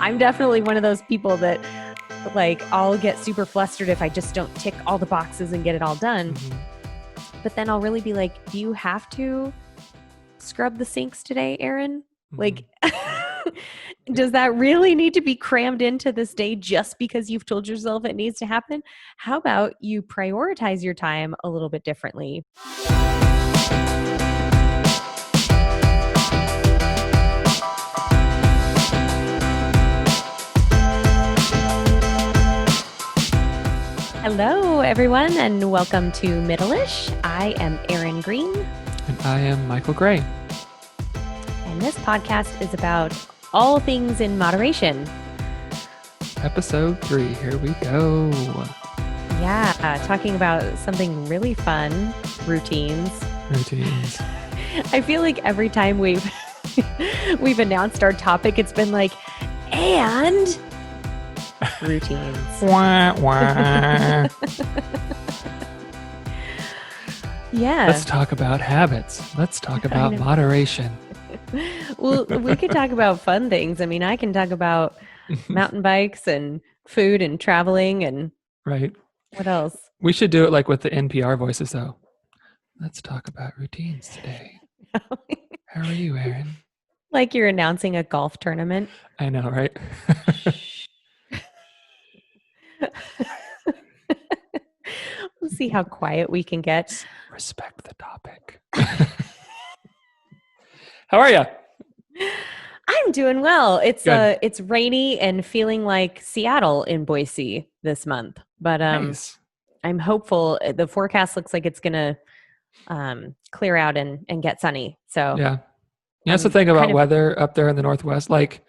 I'm definitely one of those people that like I'll get super flustered if I just don't tick all the boxes and get it all done. But then I'll really be like, do you have to scrub the sinks today, Erin? Like, does that really need to be crammed into this day just because you've told yourself it needs to happen? How about you prioritize your time a little bit differently? Hello, everyone, and welcome to Middleish. I am Erin Green. And I am Michael Gray. And this podcast is about all things in moderation. Episode 3, here we go. Yeah, talking about something really fun, routines. I feel like every time we've announced our topic, it's been like, and routines. Wah, wah. Yeah. Let's talk about habits. Let's talk about moderation. Well, we could talk about fun things. I mean, I can talk about mountain bikes and food and traveling and right. What else? We should do it like with the NPR voices, though. Let's talk about routines today. How are you, Erin? Like you're announcing a golf tournament. I know, right? We'll see how quiet we can get. Respect the topic. How are you? I'm doing well. It's Good. It's rainy and feeling like Seattle in Boise this month. But Nice. I'm hopeful. The forecast looks like it's gonna clear out and get sunny. So Yeah. That's the thing about weather up there in the Northwest. Like,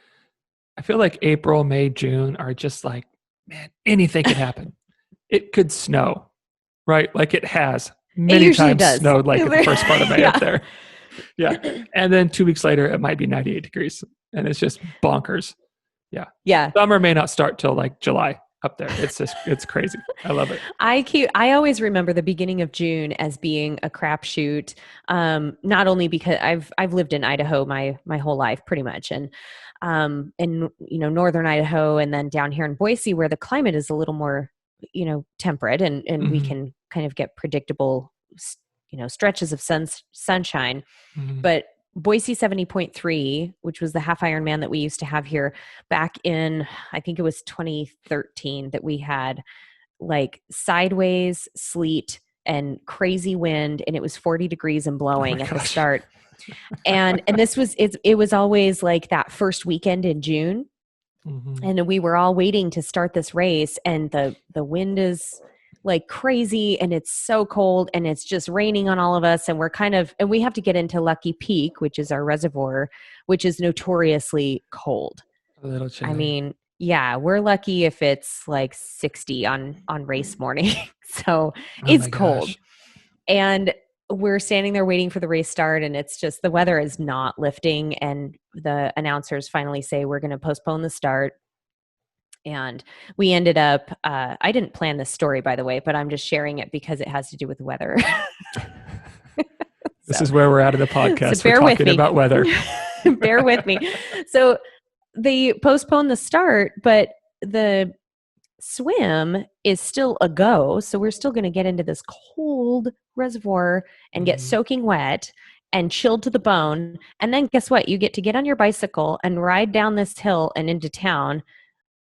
I feel like April, May, June are just like, man, anything could happen. It could snow, right? Like it has many times snowed like in the first part of May up there. Yeah. And then 2 weeks later, it might be 98 degrees and it's just bonkers. Yeah. Yeah. Summer may not start till like July up there. It's crazy. I love it. I always remember the beginning of June as being a crapshoot. Not only because I've lived in Idaho my whole life pretty much. And in northern Idaho and then down here in Boise where the climate is a little more temperate and we can kind of get predictable stretches of sunshine. But Boise 70.3, which was the half Ironman that we used to have here back in, I think it was 2013, that we had like sideways sleet and crazy wind, and it was 40 degrees and blowing at the start. And it was always like that first weekend in June. And we were all waiting to start this race, and the wind is like crazy and it's so cold and it's just raining on all of us, and we have to get into Lucky Peak, which is our reservoir, which is notoriously cold. A little chilly. I mean, yeah, we're lucky if it's like 60 on race morning. So it's cold. And we're standing there waiting for the race start, and it's just the weather is not lifting, and the announcers finally say we're going to postpone the start. And we ended up, I didn't plan this story, by the way, but I'm just sharing it because it has to do with the weather. This is where we're at in the podcast. So bear we're with talking me. about weather. Bear with me. So they postponed the start, but the swim is still a go. So we're still going to get into this cold reservoir and get soaking wet and chilled to the bone. And then guess what? You get to get on your bicycle and ride down this hill and into town,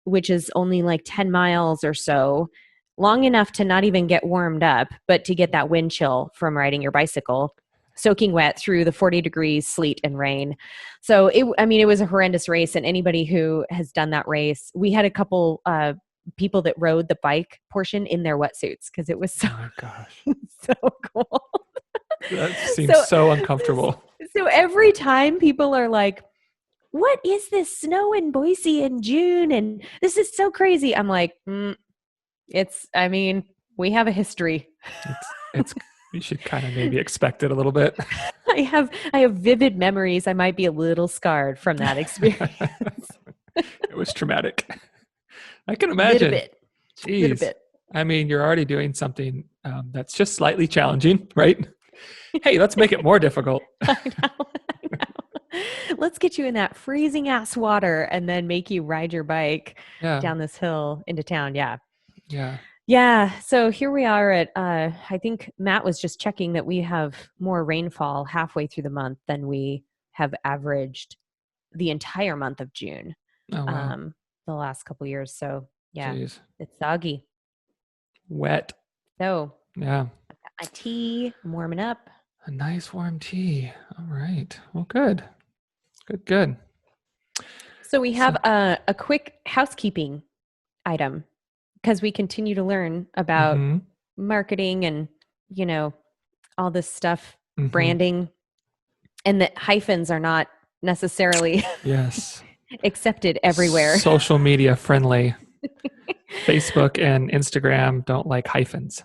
which is only like 10 miles or so, long enough to not even get warmed up, but to get that wind chill from riding your bicycle, soaking wet through the 40 degrees sleet and rain. So it was a horrendous race. And anybody who has done that race, we had a couple people that rode the bike portion in their wetsuits because it was so, oh my gosh. so cool. That seems so uncomfortable. So every time people are like, what is this snow in Boise in June? And this is so crazy. I'm like, we have a history. It's you should kind of maybe expect it a little bit. I have vivid memories. I might be a little scarred from that experience. It was traumatic. I can imagine. Little bit. I mean, you're already doing something that's just slightly challenging, right? Hey, let's make it more difficult. I know. let's get you in that freezing ass water and then make you ride your bike down this hill into town. Yeah. Yeah. Yeah. So here we are at, I think Matt was just checking that we have more rainfall halfway through the month than we have averaged the entire month of June. Oh, wow. The last couple years. So yeah, Jeez. it's soggy. Wet. So yeah. A tea, I'm warming up. A nice warm tea. All right. Well, good. Good. So we have a quick housekeeping item because we continue to learn about marketing and, all this stuff, branding, and that hyphens are not necessarily accepted everywhere. Social media friendly. Facebook and Instagram don't like hyphens.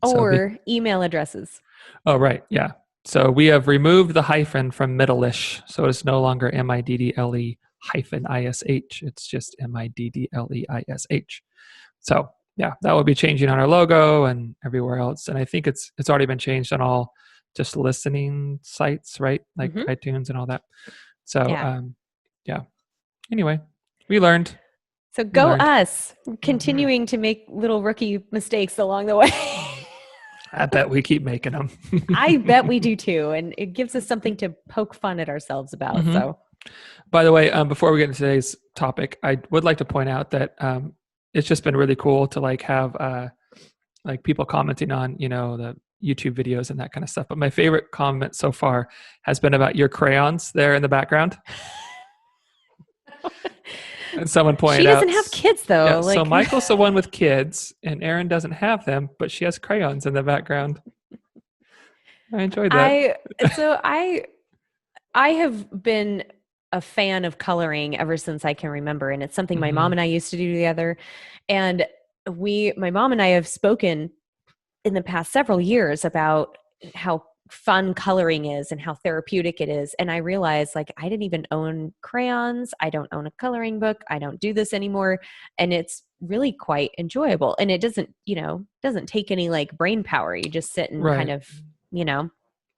Or email addresses. Oh, right. Yeah. So we have removed the hyphen from Middleish. So it's no longer Middle-ish. It's just Middleish. So yeah, that will be changing on our logo and everywhere else. And I think it's already been changed on all just listening sites, right? Like iTunes and all that. So yeah. Anyway, we learned. So go us, continuing to make little rookie mistakes along the way. I bet we keep making them. I bet we do too. And it gives us something to poke fun at ourselves about. So, by the way, before we get into today's topic, I would like to point out that it's just been really cool to like have like people commenting on, the YouTube videos and that kind of stuff. But my favorite comment so far has been about your crayons there in the background. And someone pointed out. She doesn't have kids though. Yeah, so Michael's the one with kids and Erin doesn't have them, but she has crayons in the background. I enjoyed that. I have been a fan of coloring ever since I can remember. And it's something my mom and I used to do together. And my mom and I have spoken in the past several years about how fun coloring is and how therapeutic it is. And I realized like I didn't even own crayons. I don't own a coloring book. I don't do this anymore. And it's really quite enjoyable. And it doesn't take any like brain power. You just sit and kind of,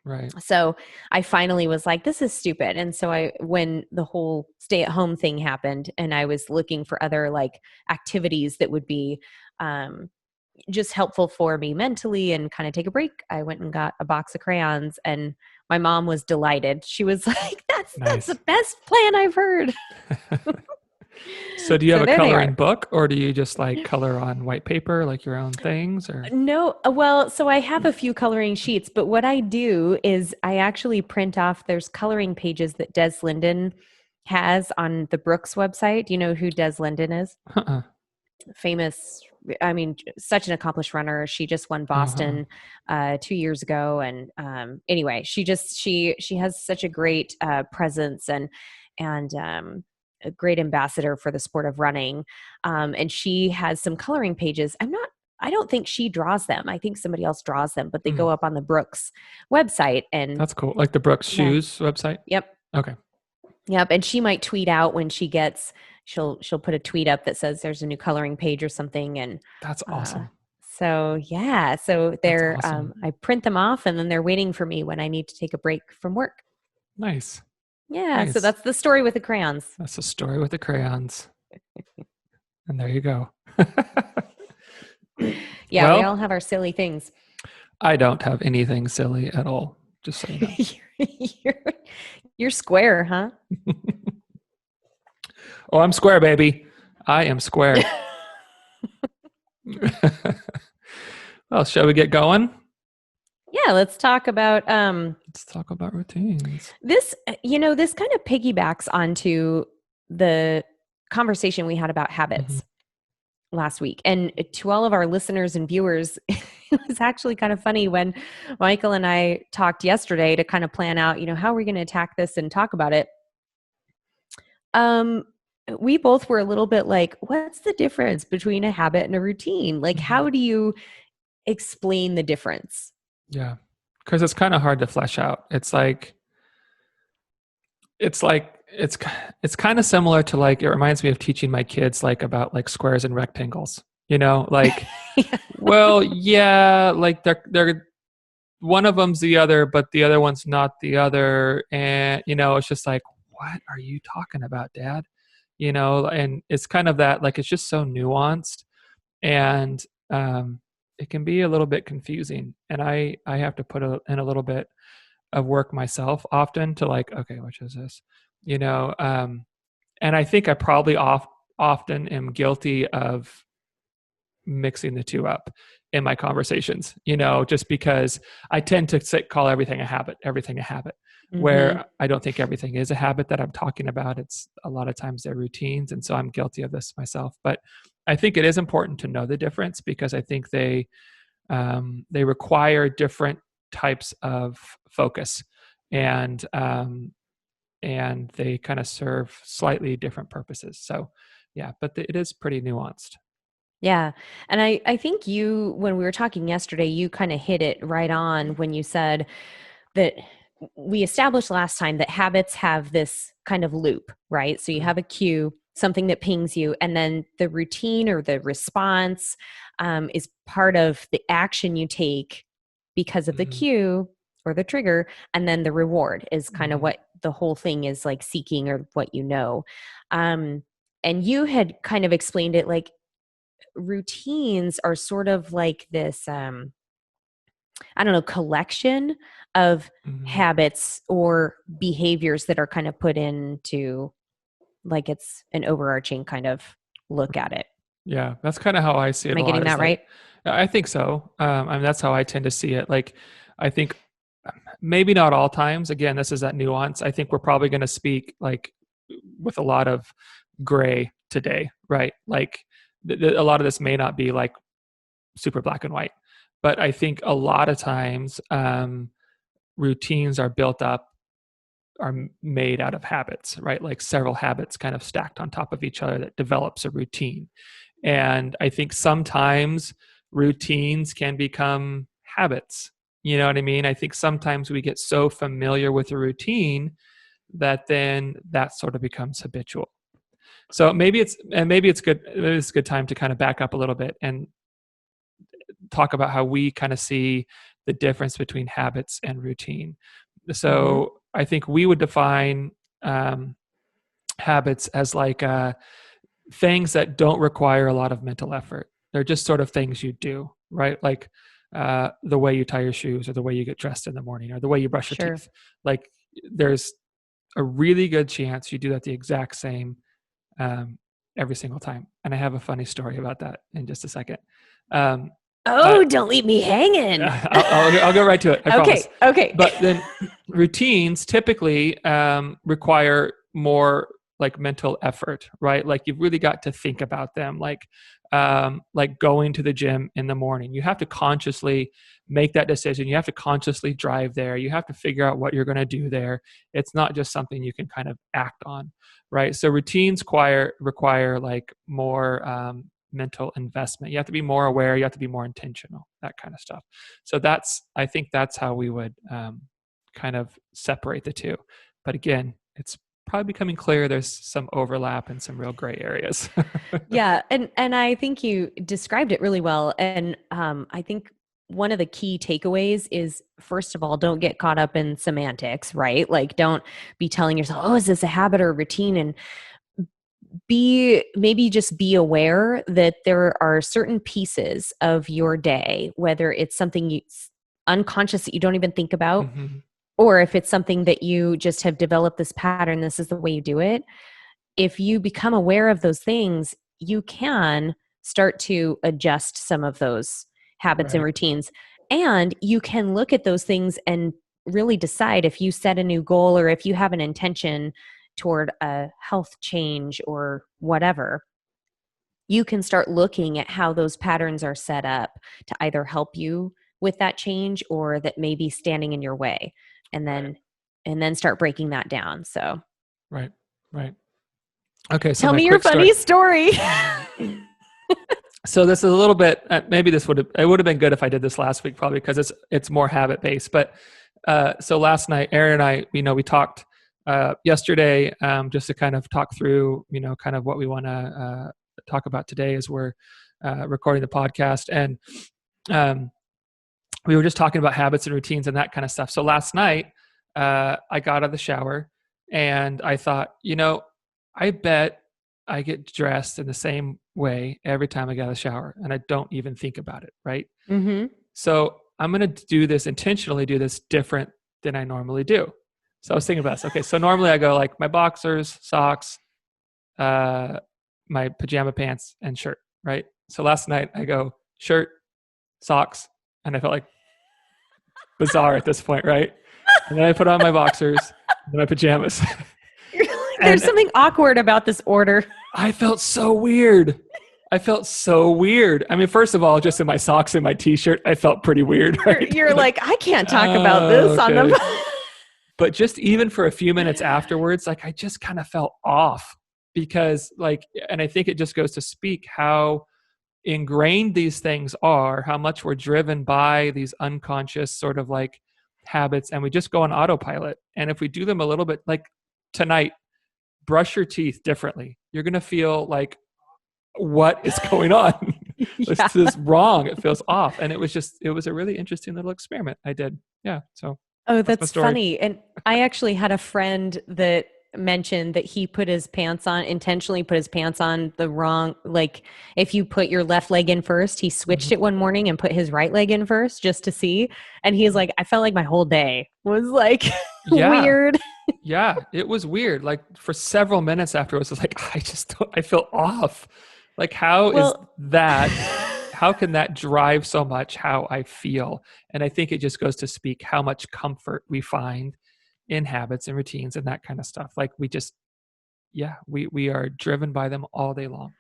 Right. So I finally was like, this is stupid. And so when the whole stay at home thing happened and I was looking for other like activities that would be, just helpful for me mentally and kind of take a break, I went and got a box of crayons and my mom was delighted. She was like, that's the best plan I've heard. So do you have a coloring book or do you just like color on white paper, like your own things or? No. Well, so I have a few coloring sheets, but what I do is I actually print off, there's coloring pages that Des Linden has on the Brooks website. Do you know who Des Linden is? Famous, such an accomplished runner. She just won Boston 2 years ago. And anyway, she has such a great presence and a great ambassador for the sport of running. And she has some coloring pages. I don't think she draws them. I think somebody else draws them, but they go up on the Brooks website. And that's cool. Like the Brooks Shoes website? Yep. Okay. Yep. And she might tweet out when she gets, she'll put a tweet up that says there's a new coloring page or something. And that's awesome. So they're, awesome. I print them off and then they're waiting for me when I need to take a break from work. Nice. Yeah. Nice. So that's the story with the crayons. That's the story with the crayons. And there you go. Yeah. Well, we all have our silly things. I don't have anything silly at all. Just so you know. You're square, huh? Oh, I'm square, baby. I am square. Well, shall we get going? Yeah, let's talk about routines. This kind of piggybacks onto the conversation we had about habits last week. And to all of our listeners and viewers, it was actually kind of funny when Michael and I talked yesterday to kind of plan out, how we're going to attack this and talk about it. We both were a little bit like, what's the difference between a habit and a routine? Like, how do you explain the difference? Yeah. Because it's kind of hard to flesh out. It's kind of similar to like, it reminds me of teaching my kids like about like squares and rectangles, like, well, yeah, like they're one of them's the other, but the other one's not the other. And, it's just like, what are you talking about, Dad? And it's kind of that, like, it's just so nuanced, and it can be a little bit confusing. And I have to put in a little bit of work myself often to, like, okay, which is this, and I think I probably often am guilty of mixing the two up in my conversations, just because I tend to call everything a habit, Mm-hmm. where I don't think everything is a habit that I'm talking about. It's a lot of times they're routines. And so I'm guilty of this myself, but I think it is important to know the difference, because I think they require different types of focus, and they kind of serve slightly different purposes. So yeah, but it is pretty nuanced. Yeah. And I think when we were talking yesterday, you kind of hit it right on when you said that we established last time that habits have this kind of loop, right? So you have a cue, something that pings you, and then the routine or the response is part of the action you take because of the cue or the trigger. And then the reward is kind of what the whole thing is like seeking, or what and you had kind of explained it like routines are sort of like this I don't know, collection of habits or behaviors that are kind of put into, like, it's an overarching kind of look at it. Yeah, that's kind of how I see it Am I a lot. getting Is that like, right? I think so. I mean, that's how I tend to see it. Like, I think maybe not all times. Again, this is that nuance. I think we're probably going to speak like with a lot of gray today, right? Like, a lot of this may not be like super black and white, but I think a lot of times routines are built up, are made out of habits, right? Like several habits kind of stacked on top of each other that develops a routine. And I think sometimes routines can become habits. You know what I mean? I think sometimes we get so familiar with a routine that then that sort of becomes habitual. So maybe it's good. Maybe it's a good time to kind of back up a little bit and talk about how we kind of see the difference between habits and routine. So I think we would define habits as like things that don't require a lot of mental effort. They're just sort of things you do, right? Like the way you tie your shoes, or the way you get dressed in the morning, or the way you brush your teeth. Like, there's a really good chance you do that the exact same every single time. And I have a funny story about that in just a second. Don't leave me hanging. I'll go right to it. I promise. Okay. But then routines typically require more like mental effort, right? Like, you've really got to think about them. Like going to the gym in the morning, you have to consciously make that decision. You have to consciously drive there. You have to figure out what you're going to do there. It's not just something you can kind of act on, right? So routines require like more mental investment. You have to be more aware. You have to be more intentional, that kind of stuff. So I think that's how we would kind of separate the two. But again, it's probably becoming clear there's some overlap and some real gray areas. Yeah, and I think you described it really well. And I think one of the key takeaways is, first of all, don't get caught up in semantics, right? Like, don't be telling yourself, oh, is this a habit or a routine? And just be aware that there are certain pieces of your day, whether it's something unconscious that you don't even think about, or if it's something that you just have developed this pattern, this is the way you do it. If you become aware of those things, you can start to adjust some of those habits and routines. And you can look at those things and really decide, if you set a new goal, or if you have an intention toward a health change or whatever, you can start looking at how those patterns are set up to either help you with that change, or that may be standing in your way, and then start breaking that down. So right. Okay, so tell me your funny story. So this is a little bit, maybe it would have been good if I did this last week, probably, because it's more habit based. But so last night, Erin and I, we talked yesterday, just to kind of talk through, kind of what we want to talk about today as we're recording the podcast. And we were just talking about habits and routines and that kind of stuff. So last night, I got out of the shower And I thought, I bet I get dressed in the same way every time I get out of the shower and I don't even think about it, right? Mm-hmm. So I'm going to intentionally do this different than I normally do. So I was thinking about this. Okay, so normally I go like my boxers, socks, my pajama pants, and shirt, right? So last night I go shirt, socks, and I felt like bizarre at this point, right? And then I put on my boxers and my pajamas. There's something awkward about this order. I felt so weird. I mean, first of all, just in my socks and my t-shirt, I felt pretty weird. Right? You're like, I can't talk about this on the. But just even for a few minutes afterwards, like I just kind of felt off because and I think it just goes to speak how ingrained these things are, how much we're driven by these unconscious sort of like habits, and we just go on autopilot. And if we do them a little bit, like tonight, brush your teeth differently, you're going to feel like, what is going on? This is wrong. It feels off. And it was a really interesting little experiment I did. Yeah. So. Oh, that's funny. And I actually had a friend that mentioned that he intentionally put his pants on the wrong, like if you put your left leg in first, he switched it one morning and put his right leg in first just to see. And he's like, I felt like my whole day was like weird. Yeah, it was weird. Like for several minutes afterwards, I was like, I feel off. Like how can that drive so much how I feel? And I think it just goes to speak how much comfort we find in habits and routines and that kind of stuff. Like we are driven by them all day long.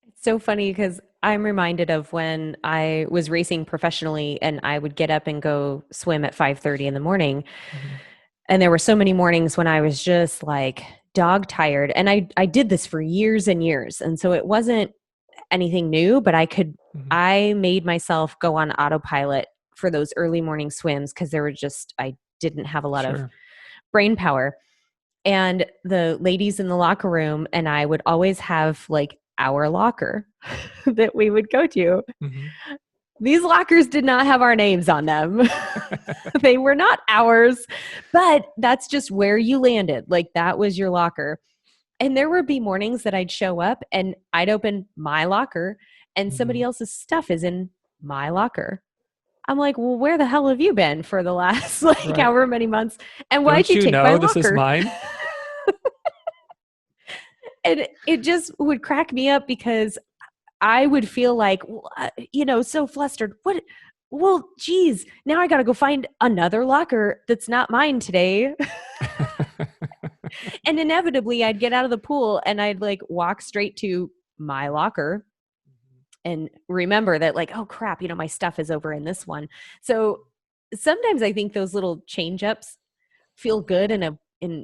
It's so funny because I'm reminded of when I was racing professionally and I would get up and go swim at 5:30 in the morning. Mm-hmm. And there were so many mornings when I was just like dog tired. And I did this for years and years. And so it wasn't anything new, but I made myself go on autopilot for those early morning swims because I didn't have a lot of brain power. And the ladies in the locker room and I would always have like our locker that we would go to. Mm-hmm. These lockers did not have our names on them. They were not ours, but that's just where you landed. Like that was your locker. And there would be mornings that I'd show up and I'd open my locker and somebody else's stuff is in my locker. I'm like, well, where the hell have you been for the last however many months? And why'd you take my locker? This is mine? And it just would crack me up because I would feel like, so flustered. What? Well, geez, now I got to go find another locker that's not mine today. And inevitably I'd get out of the pool and I'd like walk straight to my locker and remember that like, oh crap, my stuff is over in this one. So sometimes I think those little change ups feel good in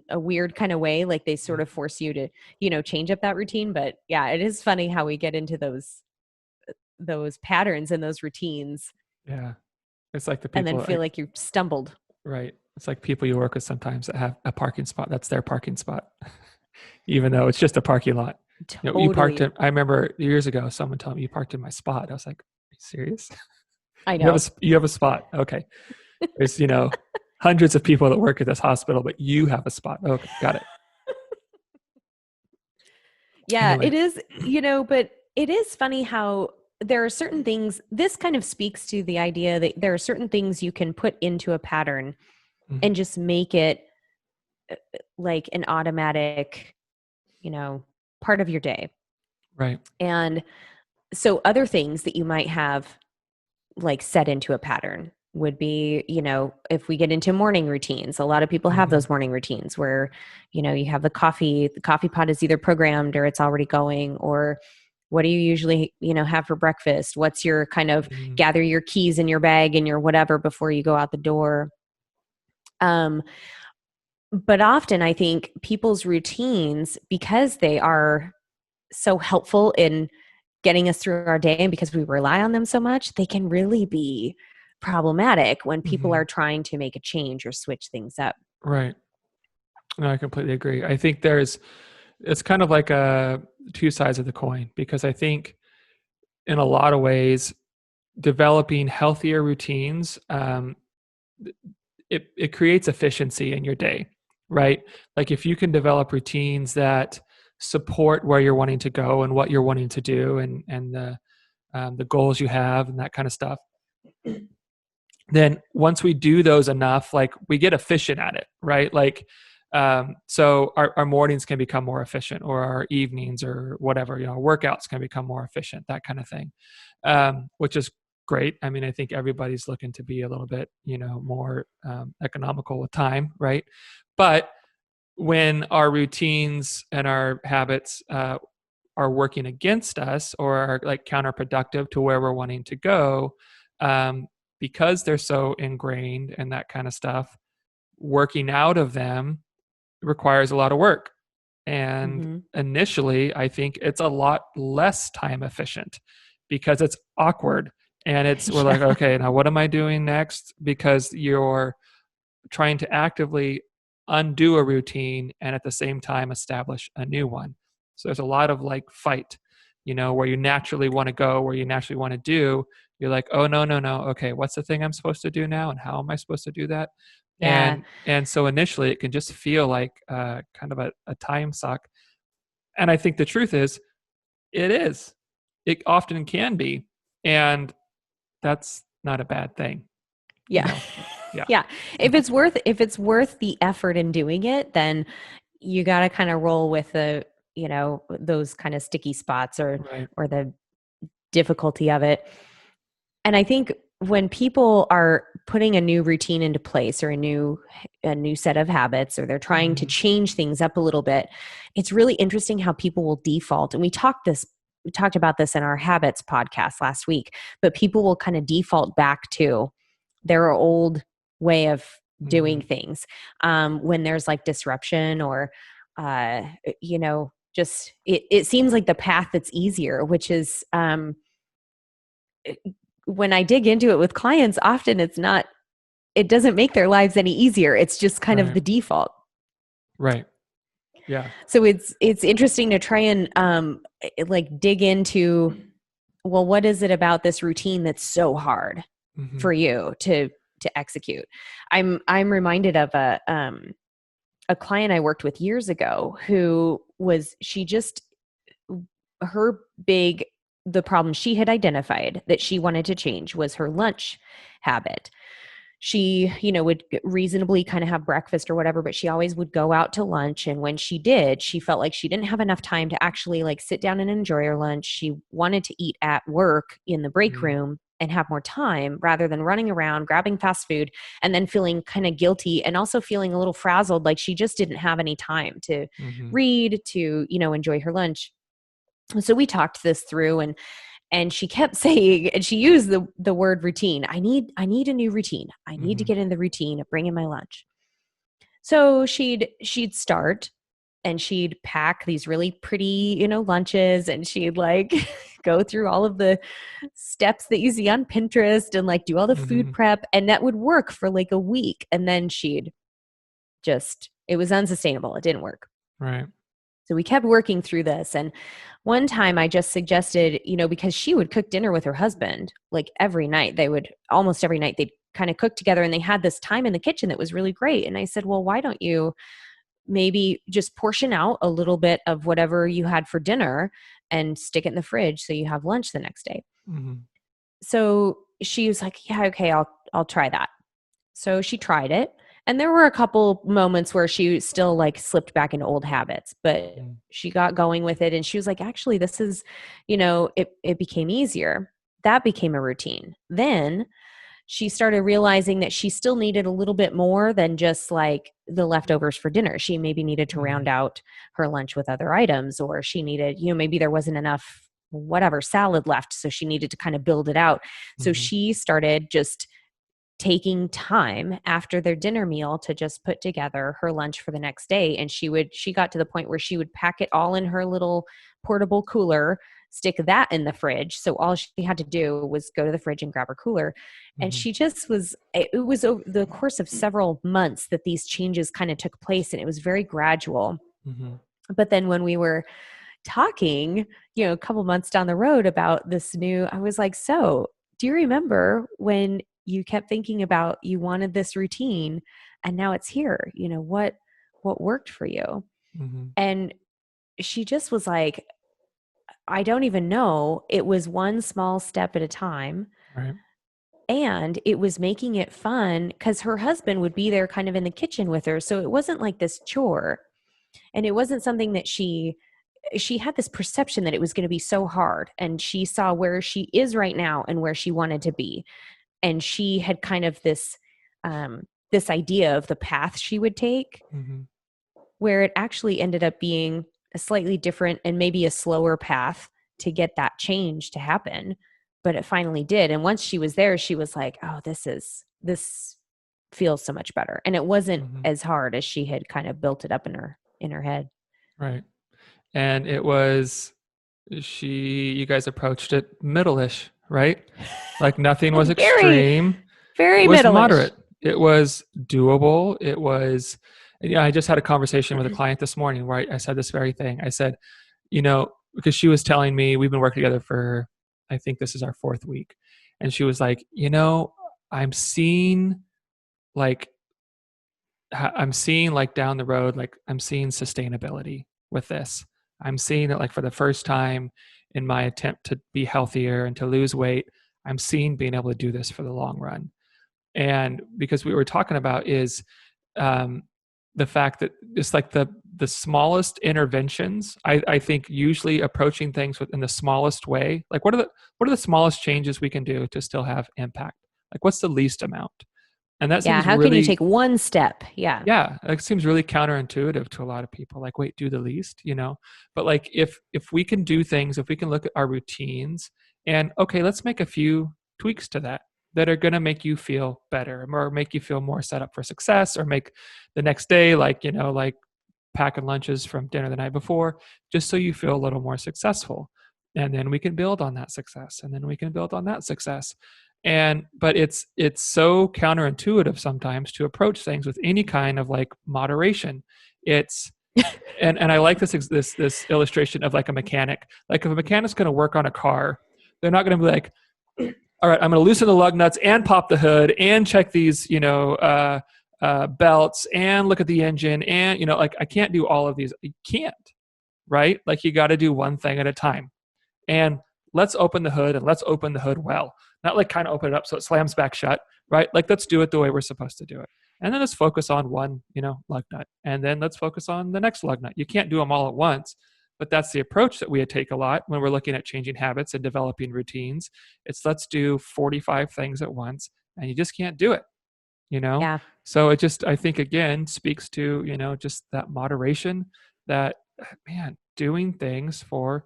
a weird kind of way. Like they sort of force you to, change up that routine. But yeah, it is funny how we get into those patterns and those routines. Yeah. It's like the people. And then feel like you stumbled. Right. It's like people you work with sometimes that have a parking spot. That's their parking spot, even though it's just a parking lot. Totally. You parked it. I remember years ago, someone told me you parked in my spot. I was like, are you serious? I know. You have a spot. Okay. There's, hundreds of people that work at this hospital, but you have a spot. Okay. Got it. Yeah, anyway. It is, but it is funny how there are certain things, this kind of speaks to the idea that there are certain things you can put into a pattern and just make it like an automatic, part of your day. Right. And so other things that you might have like set into a pattern would be, if we get into morning routines, a lot of people have those morning routines where, you have the coffee pot is either programmed or it's already going, or what do you usually, have for breakfast? What's your kind of gather your keys in your bag and your whatever before you go out the door? But often I think people's routines, because they are so helpful in getting us through our day and because we rely on them so much, they can really be problematic when people are trying to make a change or switch things up. Right. No, I completely agree. I think it's kind of like two sides of the coin, because I think in a lot of ways, developing healthier routines, it creates efficiency in your day, right? Like if you can develop routines that support where you're wanting to go and what you're wanting to do, and the goals you have and that kind of stuff, then once we do those enough, like we get efficient at it, right? Like, so our mornings can become more efficient, or our evenings, or whatever, workouts can become more efficient, that kind of thing, which is great. I mean, I think everybody's looking to be a little bit, more economical with time, right? But when our routines and our habits are working against us, or are like counterproductive to where we're wanting to go, because they're so ingrained and that kind of stuff, working out of them requires a lot of work. And initially, I think it's a lot less time efficient because it's awkward. And we're like, okay, now what am I doing next? Because you're trying to actively undo a routine and at the same time establish a new one. So there's a lot of like fight, where you naturally want to go, where you naturally want to do. You're like, oh, no. Okay, what's the thing I'm supposed to do now? And how am I supposed to do that? Yeah. And so initially it can just feel like kind of a time suck. And I think the truth is, it is. It often can be. And that's not a bad thing. Yeah. Yeah. Yeah. If it's worth the effort in doing it, then you got to kind of roll with those kind of sticky spots, Right. or the difficulty of it. And I think when people are putting a new routine into place, or a new set of habits, or they're trying to change things up a little bit, it's really interesting how people will default. And we talked about this in our habits podcast last week, but people will kind of default back to their old way of doing things when there's like disruption, or just it seems like the path that's easier, which is when I dig into it with clients, often it doesn't make their lives any easier. It's just kind of the default. Right. Yeah. So it's interesting to try and like dig into, well, what is it about this routine that's so hard for you to execute? I'm reminded of a client I worked with years ago who was, the problem she had identified that she wanted to change was her lunch habit. She, would reasonably kind of have breakfast or whatever, but she always would go out to lunch. And when she did, she felt like she didn't have enough time to actually like sit down and enjoy her lunch. She wanted to eat at work in the break room and have more time, rather than running around, grabbing fast food, and then feeling kind of guilty, and also feeling a little frazzled, like she just didn't have any time to read, to, enjoy her lunch. So we talked this through, and she kept saying, and she used the word routine. I need a new routine. I need to get in the routine of bringing my lunch. So she'd start, and she'd pack these really pretty, lunches, and she'd like go through all of the steps that you see on Pinterest, and like do all the food prep, and that would work for like a week. And then it was unsustainable. It didn't work. Right. So we kept working through this. And one time I just suggested, because she would cook dinner with her husband, like almost every night they'd kind of cook together, and they had this time in the kitchen that was really great. And I said, well, why don't you maybe just portion out a little bit of whatever you had for dinner and stick it in the fridge so you have lunch the next day. So she was like, yeah, okay, I'll try that. So she tried it. And there were a couple moments where she still like slipped back into old habits, but she got going with it. And she was like, actually, this is, it became easier. That became a routine. Then she started realizing that she still needed a little bit more than just like the leftovers for dinner. She maybe needed to round out her lunch with other items, or she needed, maybe there wasn't enough whatever salad left. So she needed to kind of build it out. So she started just taking time after their dinner meal to just put together her lunch for the next day. And she got to the point where she would pack it all in her little portable cooler, stick that in the fridge. So all she had to do was go to the fridge and grab her cooler. And she just it was over the course of several months that these changes kind of took place. And it was very gradual. But then when we were talking, a couple months down the road about this I was like, so do you remember when you kept thinking about, you wanted this routine and now it's here, what what worked for you. Mm-hmm. And she just was like, I don't even know. It was one small step at a time. Right. And it was making it fun because her husband would be there kind of in the kitchen with her. So it wasn't like this chore. And it wasn't something that she had this perception that it was going to be so hard. And she saw where she is right now and where she wanted to be. And she had kind of this idea of the path she would take, Mm-hmm. where it actually ended up being a slightly different and maybe a slower path to get that change to happen. But it finally did. And once she was there, she was like, oh, this feels so much better. And it wasn't Mm-hmm. as hard as she had kind of built it up in her head. Right. And it was you guys approached it middle-ish, right? Like nothing was Very, extreme. It very was middle-ish. moderate. It was doable. It was, yeah, I just had a conversation with a client this morning where I said this very thing. I said, because she was telling me we've been working together for, I think this is our 4th week. And she was like, I'm seeing like, down the road, like I'm seeing sustainability with this. I'm seeing it like for the first time in my attempt to be healthier and to lose weight. I'm seeing being able to do this for the long run. And because we were talking about is um, the fact that it's like the smallest interventions. I think usually approaching things within the smallest way. Like what are the smallest changes we can do to still have impact? Like what's the least amount? And that Yeah. seems How can you really, take one step? Yeah. yeah, it seems really counterintuitive to a lot of people. Like, wait, do the least. But like if we can do things, if we can look at our routines and okay, let's make a few tweaks to that are going to make you feel better or make you feel more set up for success or make the next day like packing lunches from dinner the night before, just so you feel a little more successful. And then we can build on that success. And then we can build on that success. But it's so counterintuitive sometimes to approach things with any kind of like moderation. It's and I like this illustration of like a mechanic. Like if a mechanic's going to work on a car, they're not going to be like, all right, I'm going to loosen the lug nuts and pop the hood and check these, belts and look at the engine and like I can't do all of these. You can't, right? Like you got to do one thing at a time. And let's open the hood and let's open the hood well, not like kind of open it up so it slams back shut, right? Like let's do it the way we're supposed to do it. And then let's focus on one, lug nut. And then let's focus on the next lug nut. You can't do them all at once, but that's the approach that we take a lot when we're looking at changing habits and developing routines. It's let's do 45 things at once, and you just can't do it, you know? Yeah. So it just, I think again, speaks to, just that moderation, that, man, doing things for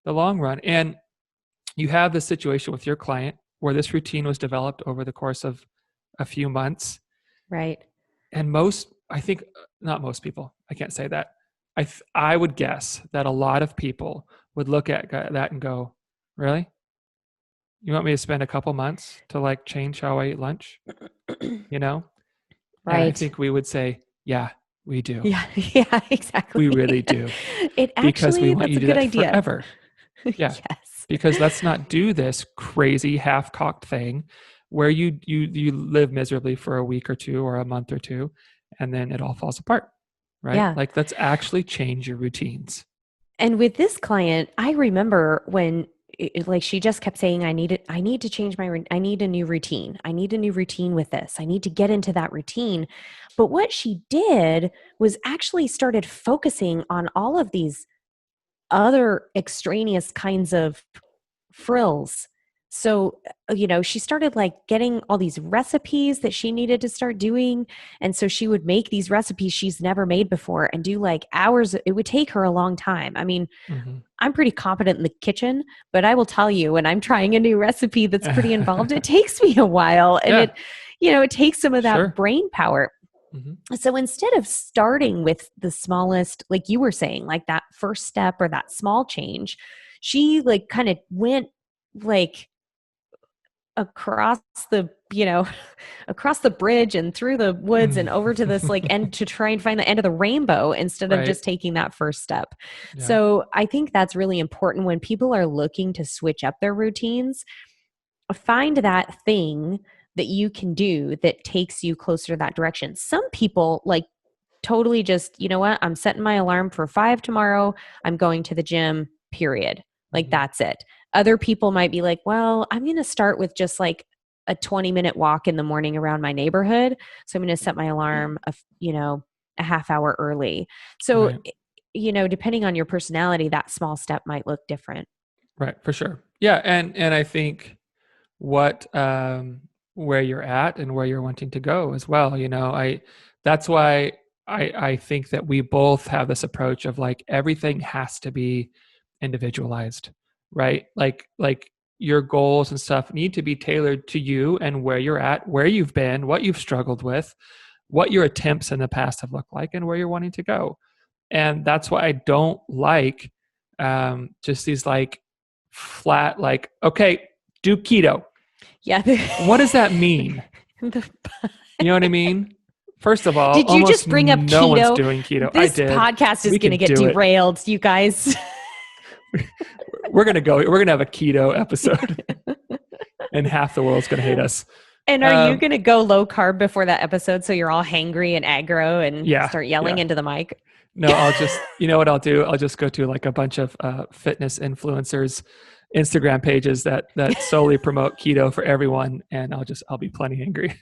the long run. And you have this situation with your client where this routine was developed over the course of a few months. Right. And I think, not most people, I can't say that. I would guess that a lot of people would look at that and go, really? You want me to spend a couple months to like change how I eat lunch? You know? And I Right. think we would say, yeah, we do. Yeah. Yeah, exactly. We really do. It Because we actually, want that's you a to do good that idea. forever. Yeah. Yes. Because let's not do this crazy half-cocked thing where you live miserably for a week or two or a month or two, and then it all falls apart, right? Yeah. Like let's actually change your routines. And with this client, I remember when like she just kept saying, I need to change I need a new routine. I need a new routine with this. I need to get into that routine. But what she did was actually started focusing on all of these other extraneous kinds of frills. So, she started like getting all these recipes that she needed to start doing. And so she would make these recipes she's never made before and do like hours. It would take her a long time. I mean, I'm pretty competent in the kitchen, but I will tell you when I'm trying a new recipe that's pretty involved, it takes me a while and Yeah, it takes some of that sure. brain power. Mm-hmm. So instead of starting with the smallest, like you were saying, like that first step or that small change, she like kind of went like across the, across the bridge and through the woods and over to this like end to try and find the end of the rainbow instead of Right. just taking that first step. Yeah. So I think that's really important when people are looking to switch up their routines. Find that thing that you can do that takes you closer to that direction. Some people like totally just, you know what, I'm setting my alarm for 5 tomorrow. I'm going to the gym, period. Like that's it. Other people might be like, well, I'm going to start with just like a 20-minute walk in the morning around my neighborhood. So I'm going to set my alarm, a half hour early. So, Right. Depending on your personality, that small step might look different. Right. For sure. Yeah. And I think what, where you're at and where you're wanting to go as well. That's why I think that we both have this approach of like everything has to be individualized, right? Like your goals and stuff need to be tailored to you and where you're at, where you've been, what you've struggled with, what your attempts in the past have looked like, and where you're wanting to go. And that's why I don't like just these like flat, like, okay, do keto. Yeah. What does that mean? The- You know what I mean? First of all, Did you almost just bring up no one's keto? doing keto. I This did. podcast is We going to can get do it. derailed, you guys. We're gonna have a keto episode, and half the world's gonna hate us. And are you going to go low carb before that episode so you're all hangry and aggro and start yelling into the mic? No, I'll just, you know what I'll do? I'll just go to like a bunch of fitness influencers, Instagram pages that solely promote keto for everyone, and I'll be plenty angry.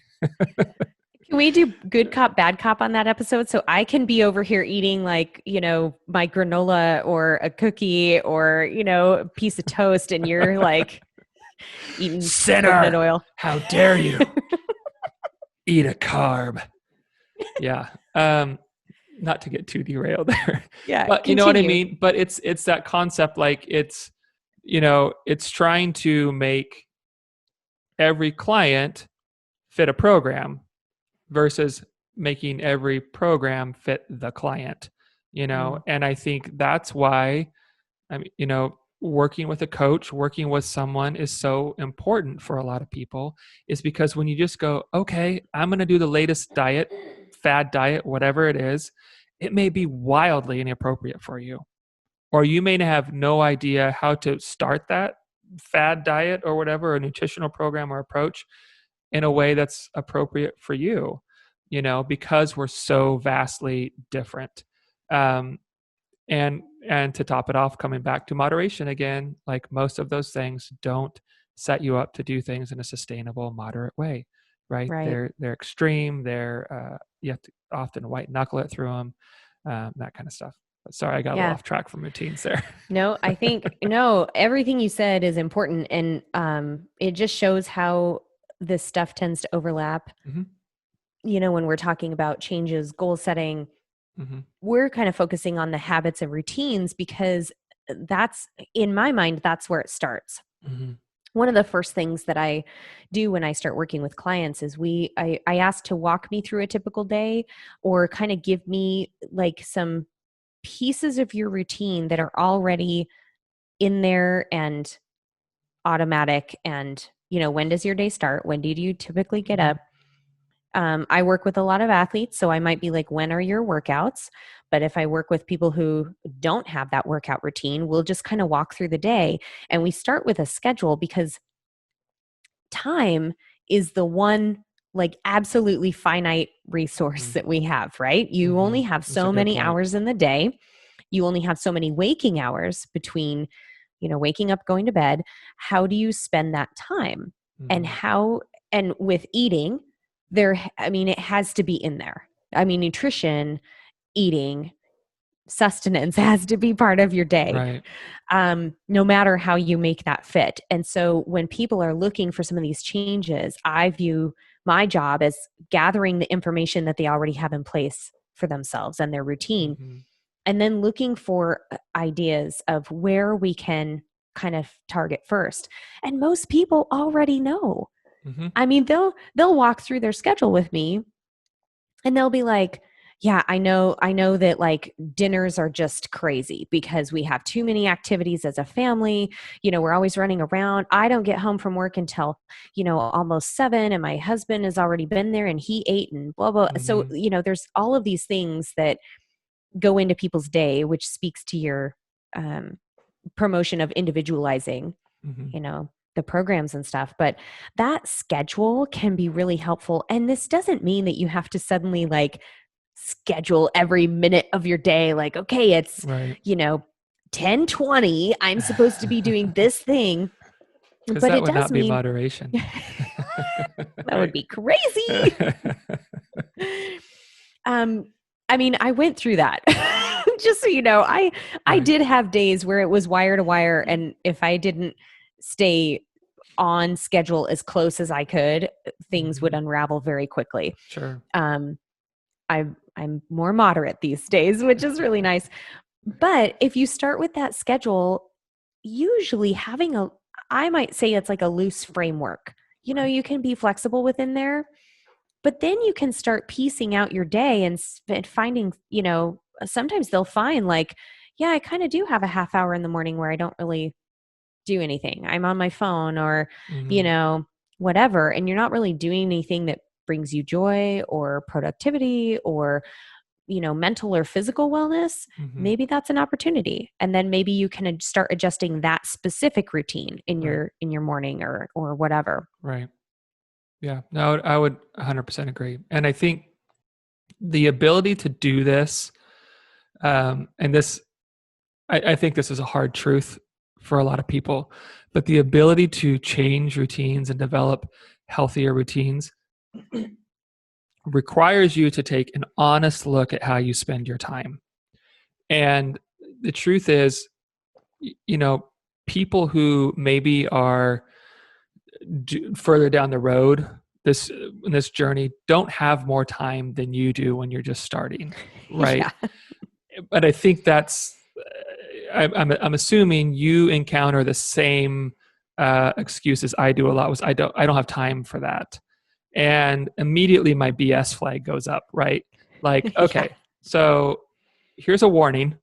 Can we do good cop, bad cop on that episode? So I can be over here eating like, my granola or a cookie or, a piece of toast, and you're like eating coconut oil. How dare you eat a carb? Yeah. Not to get too derailed there. Yeah. But you know what I mean? But it's that concept, like it's trying to make every client fit a program versus making every program fit the client, and I think that's why, working with a coach, working with someone is so important for a lot of people, is because when you just go, okay, I'm going to do the latest diet, fad diet, whatever it is, it may be wildly inappropriate for you, or you may have no idea how to start that fad diet or whatever, a nutritional program or approach in a way that's appropriate for you, because we're so vastly different. And to top it off, coming back to moderation again, like most of those things don't set you up to do things in a sustainable, moderate way, right? They're extreme. You have to often white knuckle it through them, that kind of stuff. But sorry, I got a little off track from routines there. No, I think everything you said is important, and it just shows how this stuff tends to overlap. Mm-hmm. When we're talking about changes, goal setting, mm-hmm. we're kind of focusing on the habits and routines because that's, in my mind, that's where it starts. Mm-hmm. One of the first things that I do when I start working with clients is I ask to walk me through a typical day, or kind of give me like some pieces of your routine that are already in there and automatic. And, when does your day start? When do you typically get up? I work with a lot of athletes, so I might be like, when are your workouts? But if I work with people who don't have that workout routine, we'll just kind of walk through the day, and we start with a schedule, because time is the one like absolutely finite resource that we have, right? You only have so many hours in the day. You only have so many waking hours between, waking up, going to bed. How do you spend that time? And with eating, it has to be in there. Nutrition, eating, sustenance has to be part of your day, right. No matter how you make that fit. And so when people are looking for some of these changes, I view my job as gathering the information that they already have in place for themselves and their routine, and then looking for ideas of where we can kind of target first. And most people already know. They'll walk through their schedule with me, and they'll be like, yeah, I know that like dinners are just crazy because we have too many activities as a family. We're always running around. I don't get home from work until, almost 7, and my husband has already been there and he ate and blah, blah. So, there's all of these things that go into people's day, which speaks to your promotion of individualizing, the programs and stuff. But that schedule can be really helpful. And this doesn't mean that you have to suddenly like schedule every minute of your day. Like, okay, it's, right. 10:20. I'm supposed to be doing this thing, Because but that it would does not be mean moderation. that would Right. be crazy. um, I mean, I went through that. Just so you know, I Right. did have days where it was wire to wire, and if I didn't stay on schedule as close as I could, things would Mhm. unravel very quickly. Sure. Um, I'm more moderate these days, which is really nice. But if you start with that schedule, usually having I might say it's like a loose framework. Right. You can be flexible within there, but then you can start piecing out your day and finding, sometimes they'll find like, yeah, I kind of do have a half hour in the morning where I don't really do anything. I'm on my phone or, you Mhm. know, whatever. And you're not really doing anything that brings you joy or productivity or, mental or physical wellness. Mhm. Maybe that's an opportunity. And then maybe you can start adjusting that specific routine in Right. your morning or whatever. Right. Yeah. No, I would 100% agree. And I think the ability to do this, and this, I think this is a hard truth for a lot of people, but the ability to change routines and develop healthier routines requires you to take an honest look at how you spend your time. And the truth is, you know, people who maybe are further down the road this in this journey don't have more time than you do when you're just starting, right? Yeah. But I think that's I'm assuming you encounter the same excuses I do a lot. Was I don't have time for that, and immediately my BS flag goes up, right? Like, Yeah. okay, so here's a warning.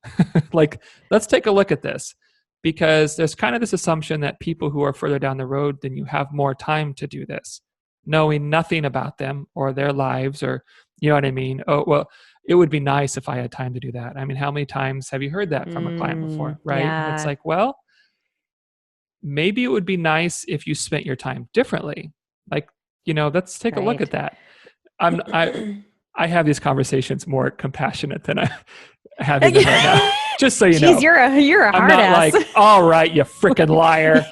Like, let's take a look at this, because there's kind of this assumption that people who are further down the road than you have more time to do this, knowing nothing about them or their lives, or you know what I mean? Oh, well, it would be nice if I had time to do that. I mean, how many times have you heard that from a client before, right? And it's Yeah. like, well, maybe it would be nice if you spent your time differently. Like, let's take a look Right. at that. I'm I have these conversations more compassionate than I'm having them right now. Just so you Geez, know, you're a I'm hard not ass. like, all right, you freaking liar.